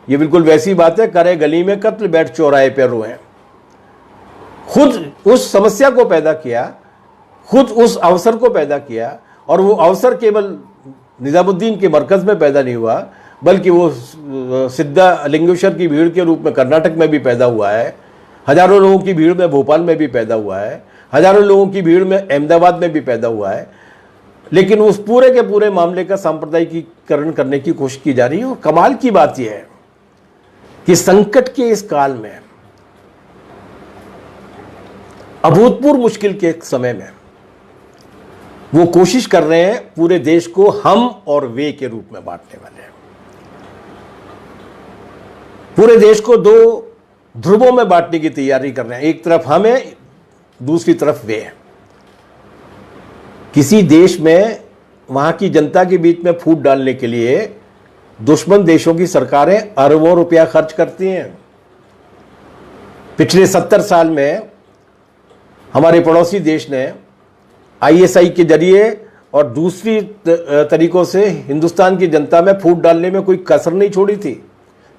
ये बिल्कुल वैसी बात है, करे गली में कत्ल, बैठ चौराहे पर रोए। खुद उस समस्या को पैदा किया, खुद उस अवसर को पैदा किया, और वो अवसर केवल निजामुद्दीन के मरकज में पैदा नहीं हुआ, बल्कि वो सिद्धा लिंगेश्वर की भीड़ के रूप में कर्नाटक में भी पैदा हुआ है। हजारों लोगों की भीड़ में भोपाल में भी पैदा हुआ है, हजारों लोगों की भीड़ में अहमदाबाद में भी पैदा हुआ है, लेकिन उस पूरे के पूरे मामले का सांप्रदायिकीकरण करने की कोशिश की जा रही है। और कमाल की बात यह है कि संकट के इस काल में, अभूतपूर्व मुश्किल के समय में, वो कोशिश कर रहे हैं पूरे देश को हम और वे के रूप में बांटने वाले हैं। पूरे देश को दो ध्रुवों में बांटने की तैयारी कर रहे हैं, एक तरफ हम हैं, दूसरी तरफ वे हैं। किसी देश में वहां की जनता के बीच में फूट डालने के लिए दुश्मन देशों की सरकारें अरबों रुपया खर्च करती हैं। पिछले 70 साल में हमारे पड़ोसी देश ने आईएसआई के जरिए और दूसरी तरीकों से हिंदुस्तान की जनता में फूट डालने में कोई कसर नहीं छोड़ी थी,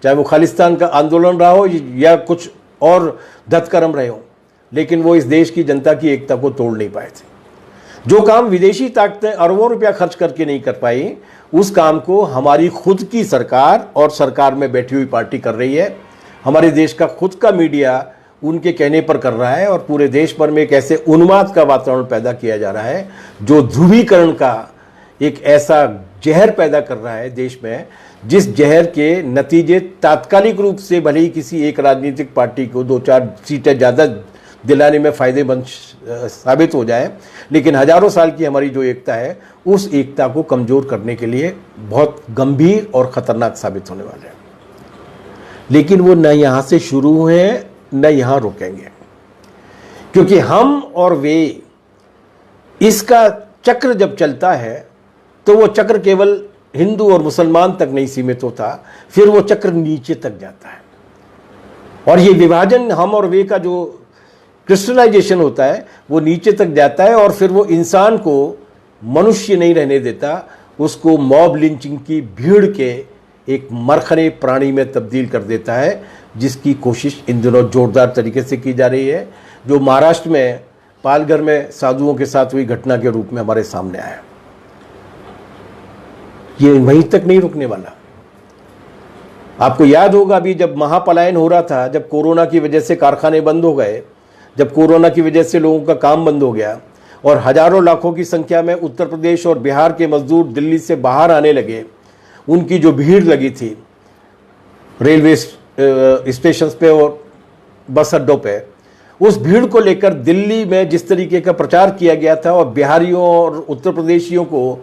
चाहे वो खालिस्तान का आंदोलन रहा हो या कुछ और धतकर्म रहे हो, लेकिन वो इस देश की जनता की एकता को तोड़ नहीं पाए थे। जो काम विदेशी ताकतें अरबों रुपया खर्च करके नहीं कर पाई, उस काम को हमारी खुद की सरकार और सरकार में बैठी हुई पार्टी कर रही है। हमारे देश का खुद का मीडिया उनके कहने पर कर रहा है और पूरे देश भर में एक ऐसे उन्माद का वातावरण पैदा किया जा रहा है जो ध्रुवीकरण का एक ऐसा जहर पैदा कर रहा है देश में, जिस जहर के नतीजे तात्कालिक रूप से भले ही किसी एक राजनीतिक पार्टी को 2-4 सीटें ज़्यादा दिलाने में फायदेमंद साबित हो जाए, लेकिन हजारों साल की हमारी जो एकता है, उस एकता को कमज़ोर करने के लिए बहुत गंभीर और ख़तरनाक साबित होने वाले हैं। लेकिन वो न यहाँ से शुरू हुए हैं न यहाँ रुकेंगे, क्योंकि हम और वे, इसका चक्र जब चलता है तो वो चक्र केवल हिंदू और मुसलमान तक नहीं सीमित होता, फिर वो चक्र नीचे तक जाता है। और ये विभाजन हम और वे का जो क्रिस्टलाइजेशन होता है वो नीचे तक जाता है और फिर वो इंसान को मनुष्य नहीं रहने देता, उसको मॉब लिंचिंग की भीड़ के एक मरखने प्राणी में तब्दील कर देता है, जिसकी कोशिश इन दिनों जोरदार तरीके से की जा रही है, जो महाराष्ट्र में पालघर में साधुओं के साथ हुई घटना के रूप में हमारे सामने आया। ये वहीं तक नहीं रुकने वाला। आपको याद होगा अभी जब महापलायन हो रहा था, जब कोरोना की वजह से कारखाने बंद हो गए, जब कोरोना की वजह से लोगों का काम बंद हो गया और हजारों लाखों की संख्या में उत्तर प्रदेश और बिहार के मजदूर दिल्ली से बाहर आने लगे, उनकी जो भीड़ लगी थी रेलवे स्टेशन पे और बस अड्डों पे, उस भीड़ को लेकर दिल्ली में जिस तरीके का प्रचार किया गया था और बिहारियों और उत्तर प्रदेशियों को,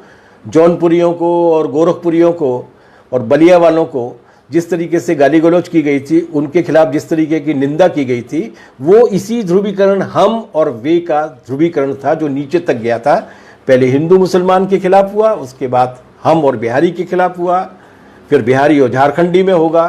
जौनपुरियों को और गोरखपुरियों को और बलिया वालों को जिस तरीके से गाली गलौज की गई थी, उनके खिलाफ जिस तरीके की निंदा की गई थी, वो इसी ध्रुवीकरण हम और वे का ध्रुवीकरण था जो नीचे तक गया था। पहले हिंदू मुसलमान के खिलाफ हुआ, उसके बाद हम और बिहारी के खिलाफ हुआ, फिर बिहारी और झारखंडी में होगा,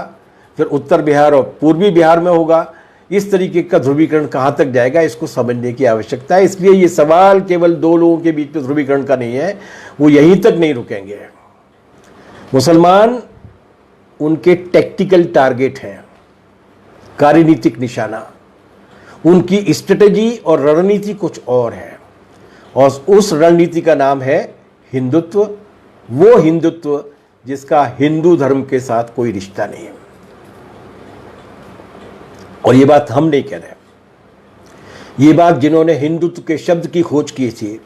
फिर उत्तर बिहार और पूर्वी बिहार में होगा। इस तरीके का ध्रुवीकरण कहाँ तक जाएगा, इसको समझने की आवश्यकता है। इसलिए ये सवाल केवल दो लोगों के बीच में ध्रुवीकरण का नहीं है, वो यहीं तक नहीं रुकेंगे। मुसलमान उनके टैक्टिकल टारगेट हैं, कार्यनीतिक निशाना, उनकी स्ट्रेटेजी और रणनीति कुछ और है, और उस रणनीति का नाम है हिंदुत्व। वो हिंदुत्व जिसका हिंदू धर्म के साथ कोई रिश्ता नहीं है। और ये बात हम नहीं कह रहे, ये बात जिन्होंने हिंदुत्व के शब्द की खोज की थी,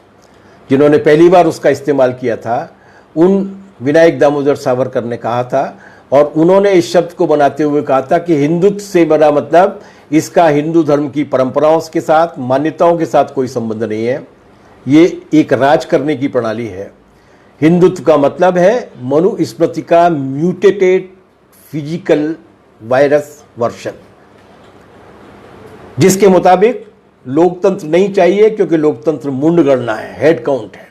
जिन्होंने पहली बार उसका इस्तेमाल किया था, उन विनायक दामोदर सावरकर ने कहा था। और उन्होंने इस शब्द को बनाते हुए कहा था कि हिंदुत्व से बड़ा मतलब इसका हिंदू धर्म की परंपराओं के साथ, मान्यताओं के साथ कोई संबंध नहीं है, ये एक राज करने की प्रणाली है। हिंदुत्व का मतलब है मनुस्मृति का म्यूटेटेड फिजिकल वायरस वर्शन, जिसके मुताबिक लोकतंत्र नहीं चाहिए, क्योंकि लोकतंत्र मुंड गणना है, हेड काउंट है।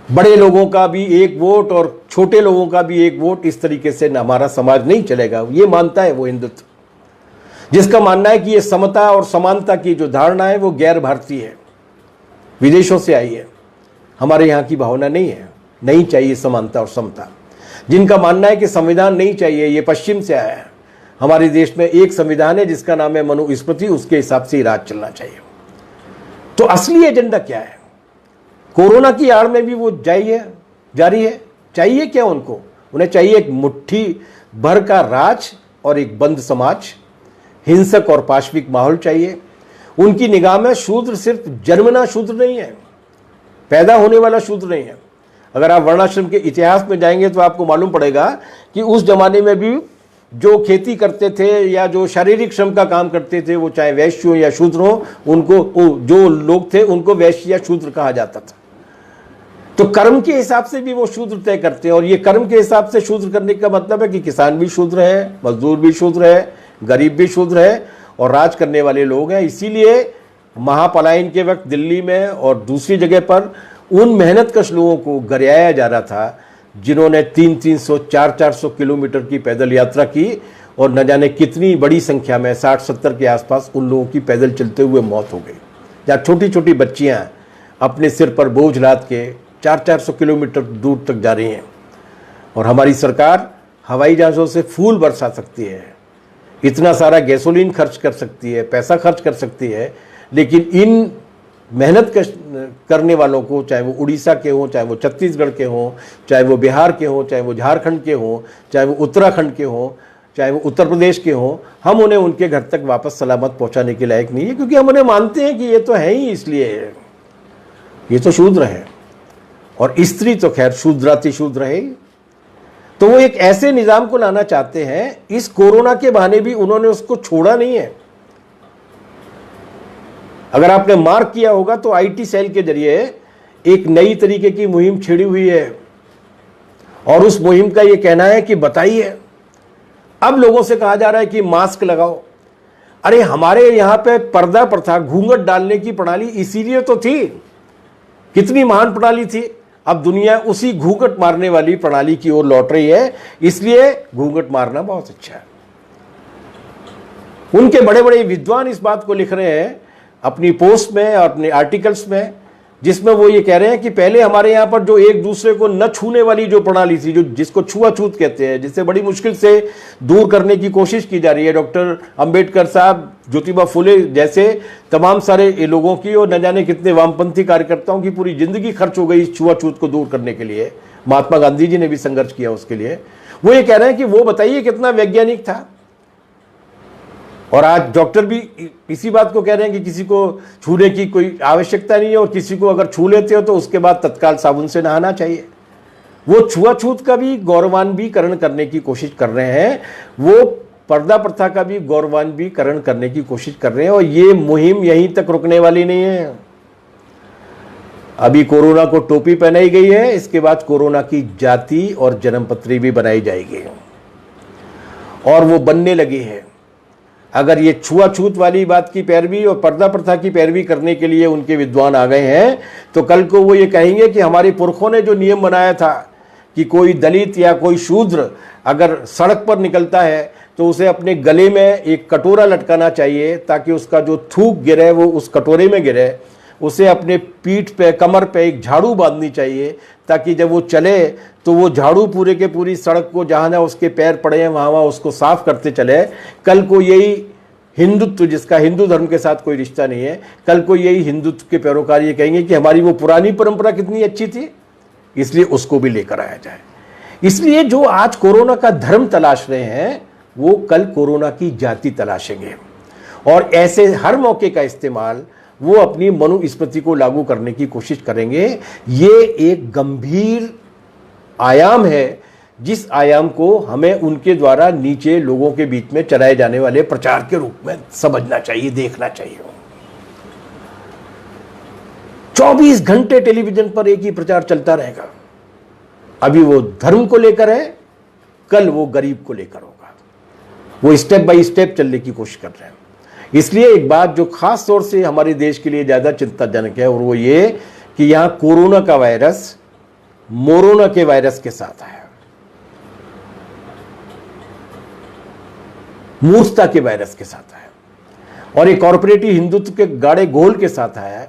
बड़े लोगों का भी एक वोट और छोटे लोगों का भी एक वोट, इस तरीके से हमारा समाज नहीं चलेगा। ये मानता है वो हिंदुत्व, जिसका मानना है कि ये समता और समानता की जो धारणा है वो गैर भारतीय है, विदेशों से आई है, हमारे यहाँ की भावना नहीं है। नहीं चाहिए समानता और समता। जिनका मानना है कि संविधान नहीं चाहिए, ये पश्चिम से आया है। हमारे देश में एक संविधान है जिसका नाम है मनुस्मृति, उसके हिसाब से ही राज चलना चाहिए। तो असली एजेंडा क्या है? कोरोना की आड़ में भी वो जारी है। चाहिए क्या उनको? उन्हें चाहिए एक मुट्ठी भर का राज और एक बंद समाज। हिंसक और पाशविक माहौल चाहिए। उनकी निगाह में शूद्र सिर्फ जन्मना शूद्र नहीं है, पैदा होने वाला शूद्र नहीं है। अगर आप वर्णाश्रम के इतिहास में जाएंगे तो आपको मालूम पड़ेगा कि उस जमाने में भी जो खेती करते थे या जो शारीरिक श्रम का काम करते थे, वो चाहे वैश्य हो या शूद्र हो, उनको जो लोग थे उनको वैश्य या शूद्र कहा जाता था। तो कर्म के हिसाब से भी वो शूद्र तय करते हैं। और ये कर्म के हिसाब से शूद्र करने का मतलब है कि किसान भी शूद्र है, मजदूर भी शूद्र है, गरीब भी शूद्र है और राज करने वाले लोग हैं। इसीलिए महापलायन के वक्त दिल्ली में और दूसरी जगह पर उन मेहनतकश लोगों को गरियाया जा रहा था जिन्होंने 300-300, 400-400 किलोमीटर की पैदल यात्रा की और न जाने कितनी बड़ी संख्या में 60-70 के आसपास उन लोगों की पैदल चलते हुए मौत हो गई। जहाँ छोटी छोटी बच्चियाँ अपने सिर पर बोझ लाद के 400-400 किलोमीटर दूर तक जा रही हैं। और हमारी सरकार हवाई जहाज़ों से फूल बरसा सकती है, इतना सारा गैसोलीन खर्च कर सकती है, पैसा खर्च कर सकती है, लेकिन इन मेहनत करने वालों को, चाहे वो उड़ीसा के हों, चाहे वो छत्तीसगढ़ के हों, चाहे वो बिहार के हों, चाहे वो झारखंड के हों, चाहे वो उत्तराखंड के हों, चाहे वो उत्तर प्रदेश के हों, हम उन्हें उनके घर तक वापस सलामत पहुंचाने के लायक नहीं है, क्योंकि हम उन्हें मानते हैं कि ये तो है ही, इसलिए ये तो शूद्र है। और स्त्री तो खैर शूद्राति शूद्र है। तो वो एक ऐसे निजाम को लाना चाहते हैं, इस कोरोना के बहाने भी उन्होंने उसको छोड़ा नहीं है। अगर आपने मार्क किया होगा तो आईटी सेल के जरिए एक नई तरीके की मुहिम छिड़ी हुई है और उस मुहिम का यह कहना है कि बताइए, अब लोगों से कहा जा रहा है कि मास्क लगाओ। अरे हमारे यहां पे पर्दा प्रथा, घूंघट डालने की प्रणाली इसीलिए तो थी, कितनी महान प्रणाली थी। अब दुनिया उसी घूंघट मारने वाली प्रणाली की ओर लौट रही है, इसलिए घूंघट मारना बहुत अच्छा है। उनके बड़े बड़े विद्वान इस बात को लिख रहे हैं अपनी पोस्ट में और अपने आर्टिकल्स में, जिसमें वो ये कह रहे हैं कि पहले हमारे यहाँ पर जो एक दूसरे को न छूने वाली जो प्रणाली थी, जो जिसको छुआछूत कहते हैं, जिससे बड़ी मुश्किल से दूर करने की कोशिश की जा रही है, डॉक्टर अंबेडकर साहब, ज्योतिबा फुले जैसे तमाम सारे लोगों की और न जाने कितने वामपंथी कार्यकर्ताओं की पूरी जिंदगी खर्च हो गई इस छुआछूत को दूर करने के लिए। महात्मा गांधी जी ने भी संघर्ष किया उसके लिए। वो ये कह रहे हैं कि वो बताइए कितना वैज्ञानिक था। और आज डॉक्टर भी इसी बात को कह रहे हैं कि किसी को छूने की कोई आवश्यकता नहीं है और किसी को अगर छू लेते हो तो उसके बाद तत्काल साबुन से नहाना चाहिए। वो छुआछूत का भी गौरवान्वीकरण करने की कोशिश कर रहे हैं, वो पर्दा प्रथा का भी गौरवान्वीकरण करने की कोशिश कर रहे हैं। और ये मुहिम यहीं तक रुकने वाली नहीं है। अभी कोरोना को टोपी पहनाई गई है, इसके बाद कोरोना की जाति और जन्मपत्री भी बनाई जाएगी और वो बनने लगी है। अगर ये छुआछूत वाली बात की पैरवी और पर्दा प्रथा की पैरवी करने के लिए उनके विद्वान आ गए हैं, तो कल को वो ये कहेंगे कि हमारे पुरखों ने जो नियम बनाया था कि कोई दलित या कोई शूद्र अगर सड़क पर निकलता है तो उसे अपने गले में एक कटोरा लटकाना चाहिए ताकि उसका जो थूक गिरे वो उस कटोरे में गिरे, उसे अपने पीठ पे, कमर पे एक झाड़ू बांधनी चाहिए ताकि जब वो चले तो वो झाड़ू पूरे के पूरी सड़क को जहाँ जहाँ उसके पैर पड़े हैं वहाँ उसको साफ करते चले। कल को यही हिंदुत्व, जिसका हिंदू धर्म के साथ कोई रिश्ता नहीं है, कल को यही हिंदुत्व के पैरोकार ये कहेंगे कि हमारी वो पुरानी परंपरा कितनी अच्छी थी, इसलिए उसको भी लेकर आया जाए। इसलिए जो आज कोरोना का धर्म तलाश रहे हैं वो कल कोरोना की जाति तलाशेंगे और ऐसे हर मौके का इस्तेमाल वो अपनी मनुस्मृति को लागू करने की कोशिश करेंगे। ये एक गंभीर आयाम है जिस आयाम को हमें उनके द्वारा नीचे लोगों के बीच में चलाए जाने वाले प्रचार के रूप में समझना चाहिए, देखना चाहिए। 24 घंटे टेलीविजन पर एक ही प्रचार चलता रहेगा। अभी वो धर्म को लेकर है, कल वो गरीब को लेकर होगा। वो स्टेप बाय स्टेप चलने की कोशिश कर रहे हैं। इसलिए एक बात जो खास तौर से हमारे देश के लिए ज्यादा चिंताजनक है और वो ये कि यहां कोरोना का वायरस मोरोना के वायरस के साथ आया, मूर्खता के वायरस के साथ आया और एक कॉर्पोरेटिव हिंदुत्व के गाढ़े घोल के साथ आया।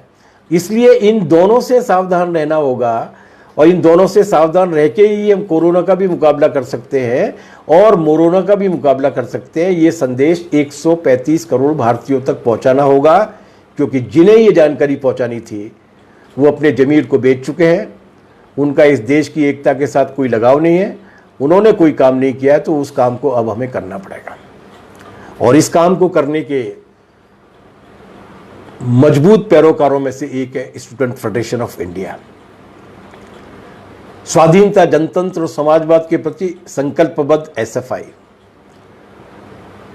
इसलिए इन दोनों से सावधान रहना होगा और इन दोनों से सावधान रह के ही हम कोरोना का भी मुकाबला कर सकते हैं और मोरोना का भी मुकाबला कर सकते हैं। ये संदेश 135 करोड़ भारतीयों तक पहुंचाना होगा, क्योंकि जिन्हें ये जानकारी पहुंचानी थी वो अपने जमीर को बेच चुके हैं। उनका इस देश की एकता के साथ कोई लगाव नहीं है, उन्होंने कोई काम नहीं किया है तो उस काम को अब हमें करना पड़ेगा। और इस काम को करने के मजबूत पैरोकारों में से एक है स्टूडेंट फेडरेशन ऑफ इंडिया। स्वाधीनता, जनतंत्र और समाजवाद के प्रति संकल्पबद्ध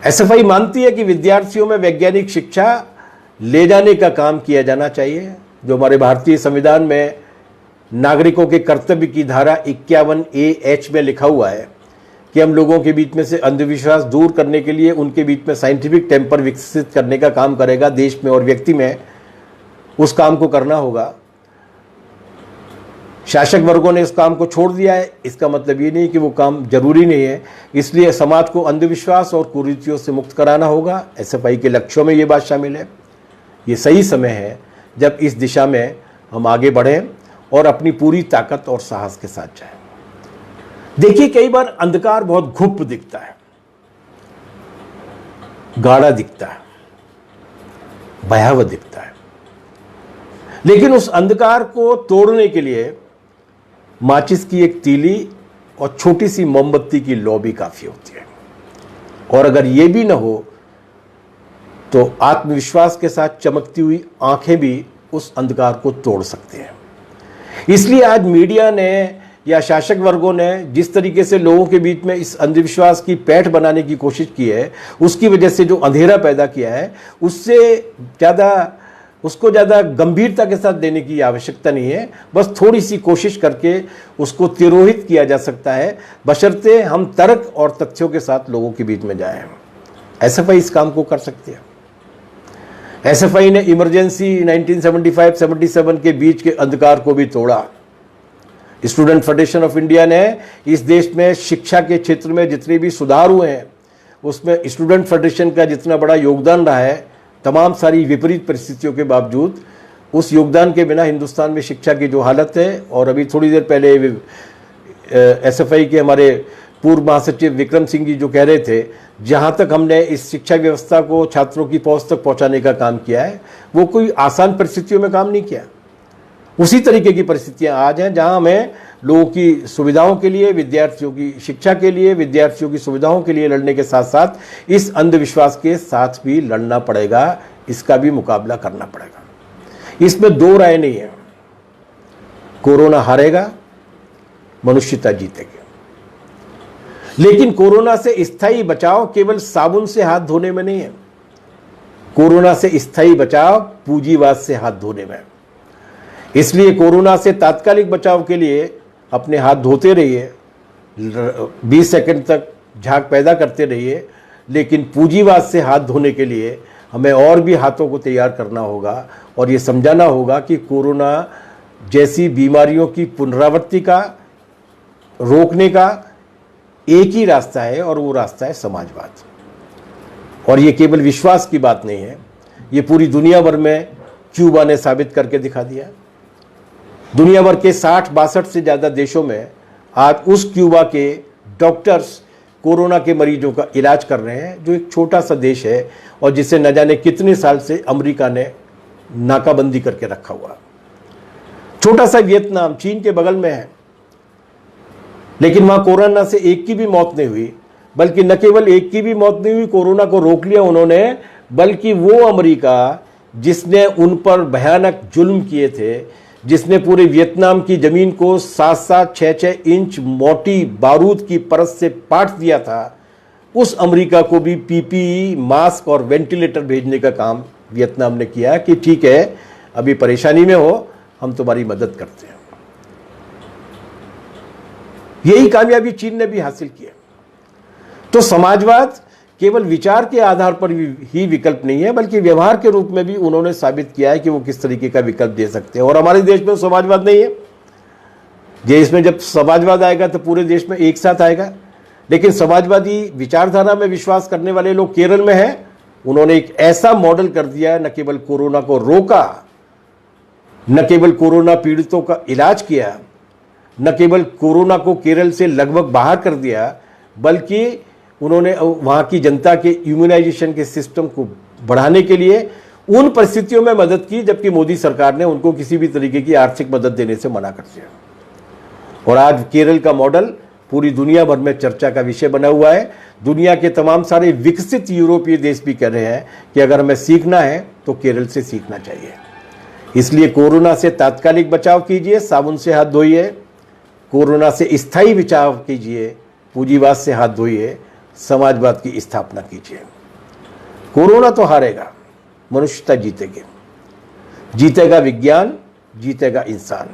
एसएफआई मानती है कि विद्यार्थियों में वैज्ञानिक शिक्षा ले जाने का काम किया जाना चाहिए। जो हमारे भारतीय संविधान में नागरिकों के कर्तव्य की धारा 51A(h) में लिखा हुआ है कि हम लोगों के बीच में से अंधविश्वास दूर करने के लिए उनके बीच में साइंटिफिक टेम्पर विकसित करने का काम करेगा। देश में और व्यक्ति में उस काम को करना होगा। शासक वर्गों ने इस काम को छोड़ दिया है, इसका मतलब ये नहीं कि वो काम जरूरी नहीं है। इसलिए समाज को अंधविश्वास और कुरीतियों से मुक्त कराना होगा। एसएफआई के लक्ष्यों में ये बात शामिल है। ये सही समय है जब इस दिशा में हम आगे बढ़ें और अपनी पूरी ताकत और साहस के साथ जाएं। देखिए, कई बार अंधकार बहुत गुप्त दिखता है, गाढ़ा दिखता है, भयावह दिखता है, लेकिन उस अंधकार को तोड़ने के लिए माचिस की एक तीली और छोटी सी मोमबत्ती की लौ भी काफी होती है। और अगर ये भी ना हो तो आत्मविश्वास के साथ चमकती हुई आंखें भी उस अंधकार को तोड़ सकते हैं। इसलिए आज मीडिया ने या शासक वर्गों ने जिस तरीके से लोगों के बीच में इस अंधविश्वास की पैठ बनाने की कोशिश की है, उसकी वजह से जो अंधेरा पैदा किया है, उसको ज़्यादा गंभीरता के साथ देने की आवश्यकता नहीं है। बस थोड़ी सी कोशिश करके उसको तिरोहित किया जा सकता है, बशर्ते हम तर्क और तथ्यों के साथ लोगों के बीच में जाएं। एसएफआई इस काम को कर सकती है। एसएफआई ने इमरजेंसी 1975-77 के बीच के अंधकार को भी तोड़ा। स्टूडेंट फेडरेशन ऑफ इंडिया ने इस देश में शिक्षा के क्षेत्र में जितने भी सुधार हुए हैं, उसमें स्टूडेंट फेडरेशन का जितना बड़ा योगदान रहा है, तमाम सारी विपरीत परिस्थितियों के बावजूद उस योगदान के बिना हिंदुस्तान में शिक्षा की जो हालत है, और अभी थोड़ी देर पहले एसएफआई के हमारे पूर्व महासचिव विक्रम सिंह जी जो कह रहे थे, जहाँ तक हमने इस शिक्षा व्यवस्था को छात्रों की पहुँच तक पहुँचाने का काम किया है, वो कोई आसान परिस्थितियों में काम नहीं किया। उसी तरीके की परिस्थितियाँ आज हैं जहाँ हमें लोगों की सुविधाओं के लिए, विद्यार्थियों की शिक्षा के लिए, विद्यार्थियों की सुविधाओं के लिए लड़ने के साथ साथ इस अंधविश्वास के साथ भी लड़ना पड़ेगा, इसका भी मुकाबला करना पड़ेगा। इसमें दो राय नहीं है। कोरोना हारेगा, मनुष्यता जीतेगी। लेकिन कोरोना से स्थायी बचाव केवल साबुन से हाथ धोने में नहीं है। कोरोना से स्थायी बचाव पूंजीवाद से हाथ धोने में है। इसलिए कोरोना से तात्कालिक बचाव के लिए अपने हाथ धोते रहिए, 20 सेकंड तक झाग पैदा करते रहिए, लेकिन पूंजीवाद से हाथ धोने के लिए हमें और भी हाथों को तैयार करना होगा और ये समझाना होगा कि कोरोना जैसी बीमारियों की पुनरावृत्ति का रोकने का एक ही रास्ता है, और वो रास्ता है समाजवाद। और ये केवल विश्वास की बात नहीं है, ये पूरी दुनिया भर में क्यूबा ने साबित करके दिखा दिया। दुनिया भर के 60-62 से ज़्यादा देशों में आज उस क्यूबा के डॉक्टर्स कोरोना के मरीजों का इलाज कर रहे हैं, जो एक छोटा सा देश है और जिसे न जाने कितने साल से अमेरिका ने नाकाबंदी करके रखा हुआ। छोटा सा वियतनाम चीन के बगल में है, लेकिन वहाँ कोरोना से एक की भी मौत नहीं हुई। बल्कि न केवल एक की भी मौत नहीं हुई, कोरोना को रोक लिया उन्होंने, बल्कि वो अमेरिका जिसने उन पर भयानक जुल्म किए थे, जिसने पूरे वियतनाम की जमीन को 7-7, 6-6 इंच मोटी बारूद की परत से पाट दिया था, उस अमेरिका को भी पीपीई, मास्क और वेंटिलेटर भेजने का काम वियतनाम ने किया कि ठीक है, अभी परेशानी में हो, हम तुम्हारी मदद करते हैं। यही कामयाबी चीन ने भी हासिल की है। तो समाजवाद केवल विचार के आधार पर ही विकल्प नहीं है, बल्कि व्यवहार के रूप में भी उन्होंने साबित किया है कि वो किस तरीके का विकल्प दे सकते हैं। और हमारे देश में समाजवाद नहीं है। देश में जब समाजवाद आएगा तो पूरे देश में एक साथ आएगा। लेकिन समाजवादी विचारधारा में विश्वास करने वाले लोग केरल में हैं। उन्होंने एक ऐसा मॉडल कर दिया, न केवल कोरोना को रोका, न केवल कोरोना पीड़ितों का इलाज किया, न केवल कोरोना को केरल से लगभग बाहर कर दिया, बल्कि उन्होंने वहाँ की जनता के इम्यूनाइजेशन के सिस्टम को बढ़ाने के लिए उन परिस्थितियों में मदद की जबकि मोदी सरकार ने उनको किसी भी तरीके की आर्थिक मदद देने से मना कर दिया। और आज केरल का मॉडल पूरी दुनिया भर में चर्चा का विषय बना हुआ है। दुनिया के तमाम सारे विकसित यूरोपीय देश भी कह रहे हैं कि अगर हमें सीखना है तो केरल से सीखना चाहिए। इसलिए कोरोना से तात्कालिक बचाव कीजिए, साबुन से हाथ धोइए। कोरोना से स्थायी बचाव कीजिए, पूंजीवाद से हाथ धोइए, समाजवाद की स्थापना कीजिए। कोरोना तो हारेगा, मनुष्यता जीतेगी, जीतेगा विज्ञान, जीतेगा इंसान।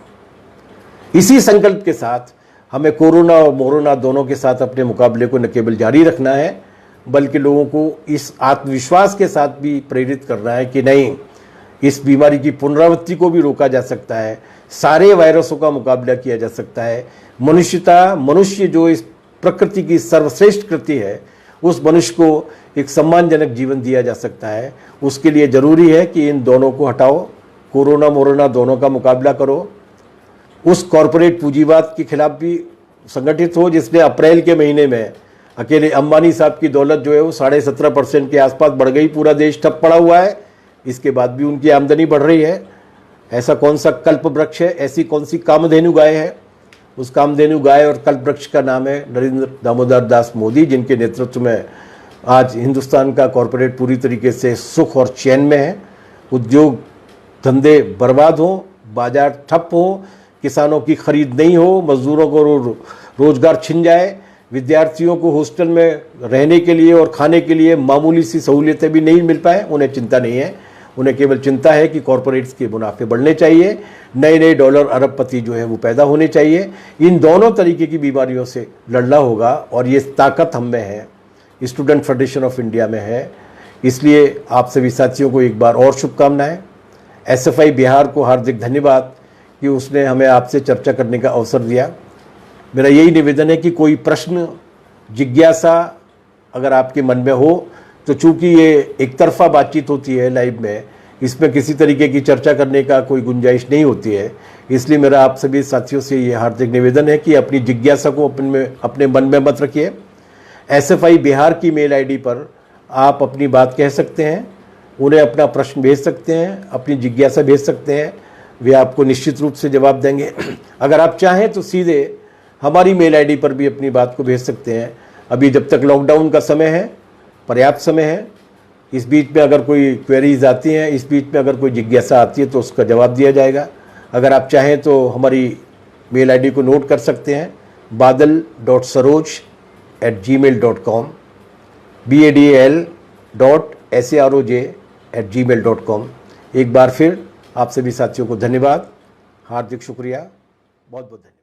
इसी संकल्प के साथ हमें कोरोना और मोरोना दोनों के साथ अपने मुकाबले को न केवल जारी रखना है, बल्कि लोगों को इस आत्मविश्वास के साथ भी प्रेरित करना है कि नहीं, इस बीमारी की पुनरावृत्ति को भी रोका जा सकता है, सारे वायरसों का मुकाबला किया जा सकता है। मनुष्य जो इस प्रकृति की सर्वश्रेष्ठ कृति है, उस मनुष्य को एक सम्मानजनक जीवन दिया जा सकता है। उसके लिए जरूरी है कि इन दोनों को हटाओ, कोरोना मोरोना दोनों का मुकाबला करो। उस कॉरपोरेट पूंजीवाद के खिलाफ भी संगठित हो जिसने अप्रैल के महीने में अकेले अंबानी साहब की दौलत जो है वो 17.5% के आसपास बढ़ गई। पूरा देश ठप पड़ा हुआ है, इसके बाद भी उनकी आमदनी बढ़ रही है। ऐसा कौन सा कल्प वृक्ष है, ऐसी कौन सी कामधेनु गाय है? उस कामधेनु गाय और कल्प वृक्ष का नाम है नरेंद्र दामोदर दास मोदी, जिनके नेतृत्व में आज हिंदुस्तान का कॉरपोरेट पूरी तरीके से सुख और चैन में है। उद्योग धंधे बर्बाद हो, बाजार ठप हो, किसानों की खरीद नहीं हो, मजदूरों को रोजगार छिन जाए, विद्यार्थियों को हॉस्टल में रहने के लिए और खाने के लिए मामूली सी सहूलियतें भी नहीं मिल पाए, उन्हें चिंता नहीं है। उन्हें केवल चिंता है कि कॉरपोरेट्स के मुनाफे बढ़ने चाहिए, नए नए डॉलर अरबपति जो है वो पैदा होने चाहिए। इन दोनों तरीके की बीमारियों से लड़ना होगा और ये ताकत हम में है, स्टूडेंट फेडरेशन ऑफ इंडिया में है। इसलिए आप सभी साथियों को एक बार और शुभकामनाएं। एसएफआई बिहार को हार्दिक धन्यवाद कि उसने हमें आपसे चर्चा करने का अवसर दिया। मेरा यही निवेदन है कि कोई प्रश्न, जिज्ञासा अगर आपके मन में हो तो चूंकि ये एक तरफा बातचीत होती है लाइव में, इसमें किसी तरीके की चर्चा करने का कोई गुंजाइश नहीं होती है। इसलिए मेरा आप सभी साथियों से ये हार्दिक निवेदन है कि अपनी जिज्ञासा को अपने मन में मत रखिए। एसएफआई बिहार की मेल आईडी पर आप अपनी बात कह सकते हैं, उन्हें अपना प्रश्न भेज सकते हैं, अपनी जिज्ञासा भेज सकते हैं, वे आपको निश्चित रूप से जवाब देंगे। अगर आप चाहें तो सीधे हमारी मेल आईडी पर भी अपनी बात को भेज सकते हैं। अभी जब तक लॉकडाउन का समय है, पर्याप्त समय है। इस बीच में अगर कोई क्वेरीज आती हैं, इस बीच में अगर कोई जिज्ञासा आती है तो उसका जवाब दिया जाएगा। अगर आप चाहें तो हमारी मेल आईडी को नोट कर सकते हैं, badal.saroj@gmail.com, badal.saroj@gmail.com। एक बार फिर आप सभी साथियों को धन्यवाद, हार्दिक शुक्रिया, बहुत बहुत धन्यवाद।